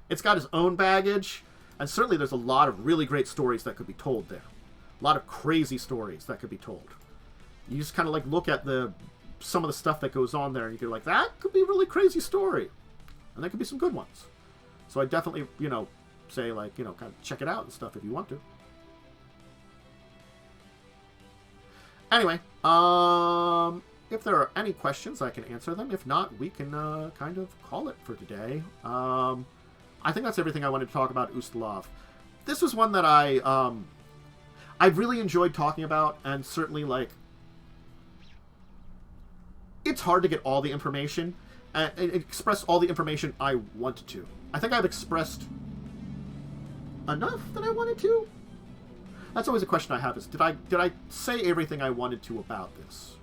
It's got its own baggage, and certainly there's a lot of really great stories that could be told there. A lot of crazy stories that could be told. You just kind of, like, look at some of the stuff that goes on there, and you're like, that could be a really crazy story. And there could be some good ones. So I definitely, say, like, kind of check it out and stuff if you want to. Anyway, if there are any questions, I can answer them. If not, we can kind of call it for today. I think that's everything I wanted to talk about Ustalav. This was one that I really enjoyed talking about, and certainly, like, it's hard to get all the information and express all the information I wanted to. I think I've expressed enough that I wanted to. That's always a question I have, is did I say everything I wanted to about this?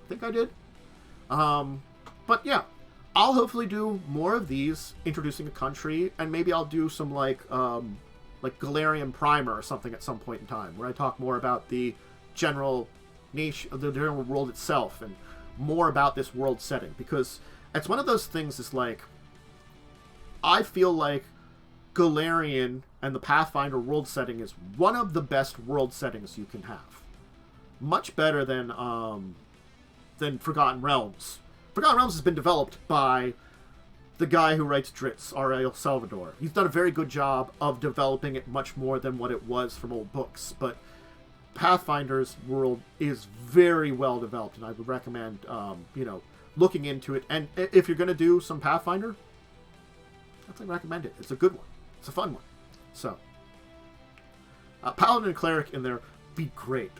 I think I did. But yeah, I'll hopefully do more of these, introducing a country, and maybe I'll do some like Golarion Primer or something at some point in time, where I talk more about the general nation, the general world itself, and more about this world setting, because it's one of those things. Is like, I feel like Golarion and the Pathfinder world setting is one of the best world settings you can have. Much better than Forgotten Realms. Forgotten Realms has been developed by the guy who writes Dritz, R.L. Salvador. He's done a very good job of developing it much more than what it was from old books, but Pathfinder's world is very well developed, and I would recommend, looking into it. And if you're going to do some Pathfinder, I recommend it. It's a good one. It's a fun one. So, Paladin and Cleric in there be great.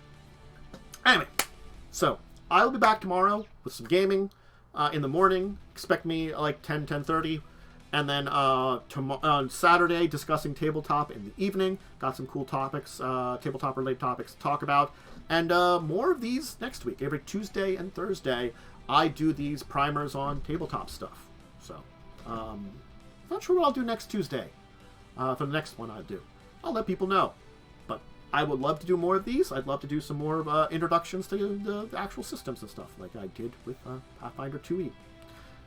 Anyway, so I'll be back tomorrow with some gaming in the morning. Expect me like 10:30. And then on Saturday, discussing tabletop in the evening. Got some cool topics, tabletop-related topics to talk about. And more of these next week. Every Tuesday and Thursday, I do these primers on tabletop stuff. So, not sure what I'll do next Tuesday. For the next one I'll do. I'll let people know. But I would love to do more of these. I'd love to do some more introductions to the actual systems and stuff, like I did with Pathfinder 2e.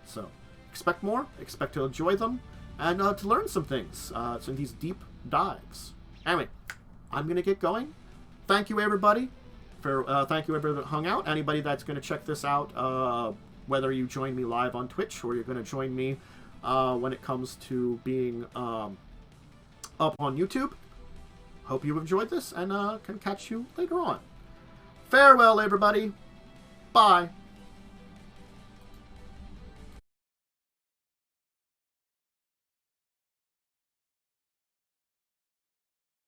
So, expect more, expect to enjoy them, and to learn some things. So these deep dives. Anyway, I'm going to get going. Thank you, everybody. Thank you, everybody that hung out. Anybody that's going to check this out, whether you join me live on Twitch or you're going to join me when it comes to being up on YouTube. Hope you enjoyed this, and can catch you later on. Farewell, everybody. Bye.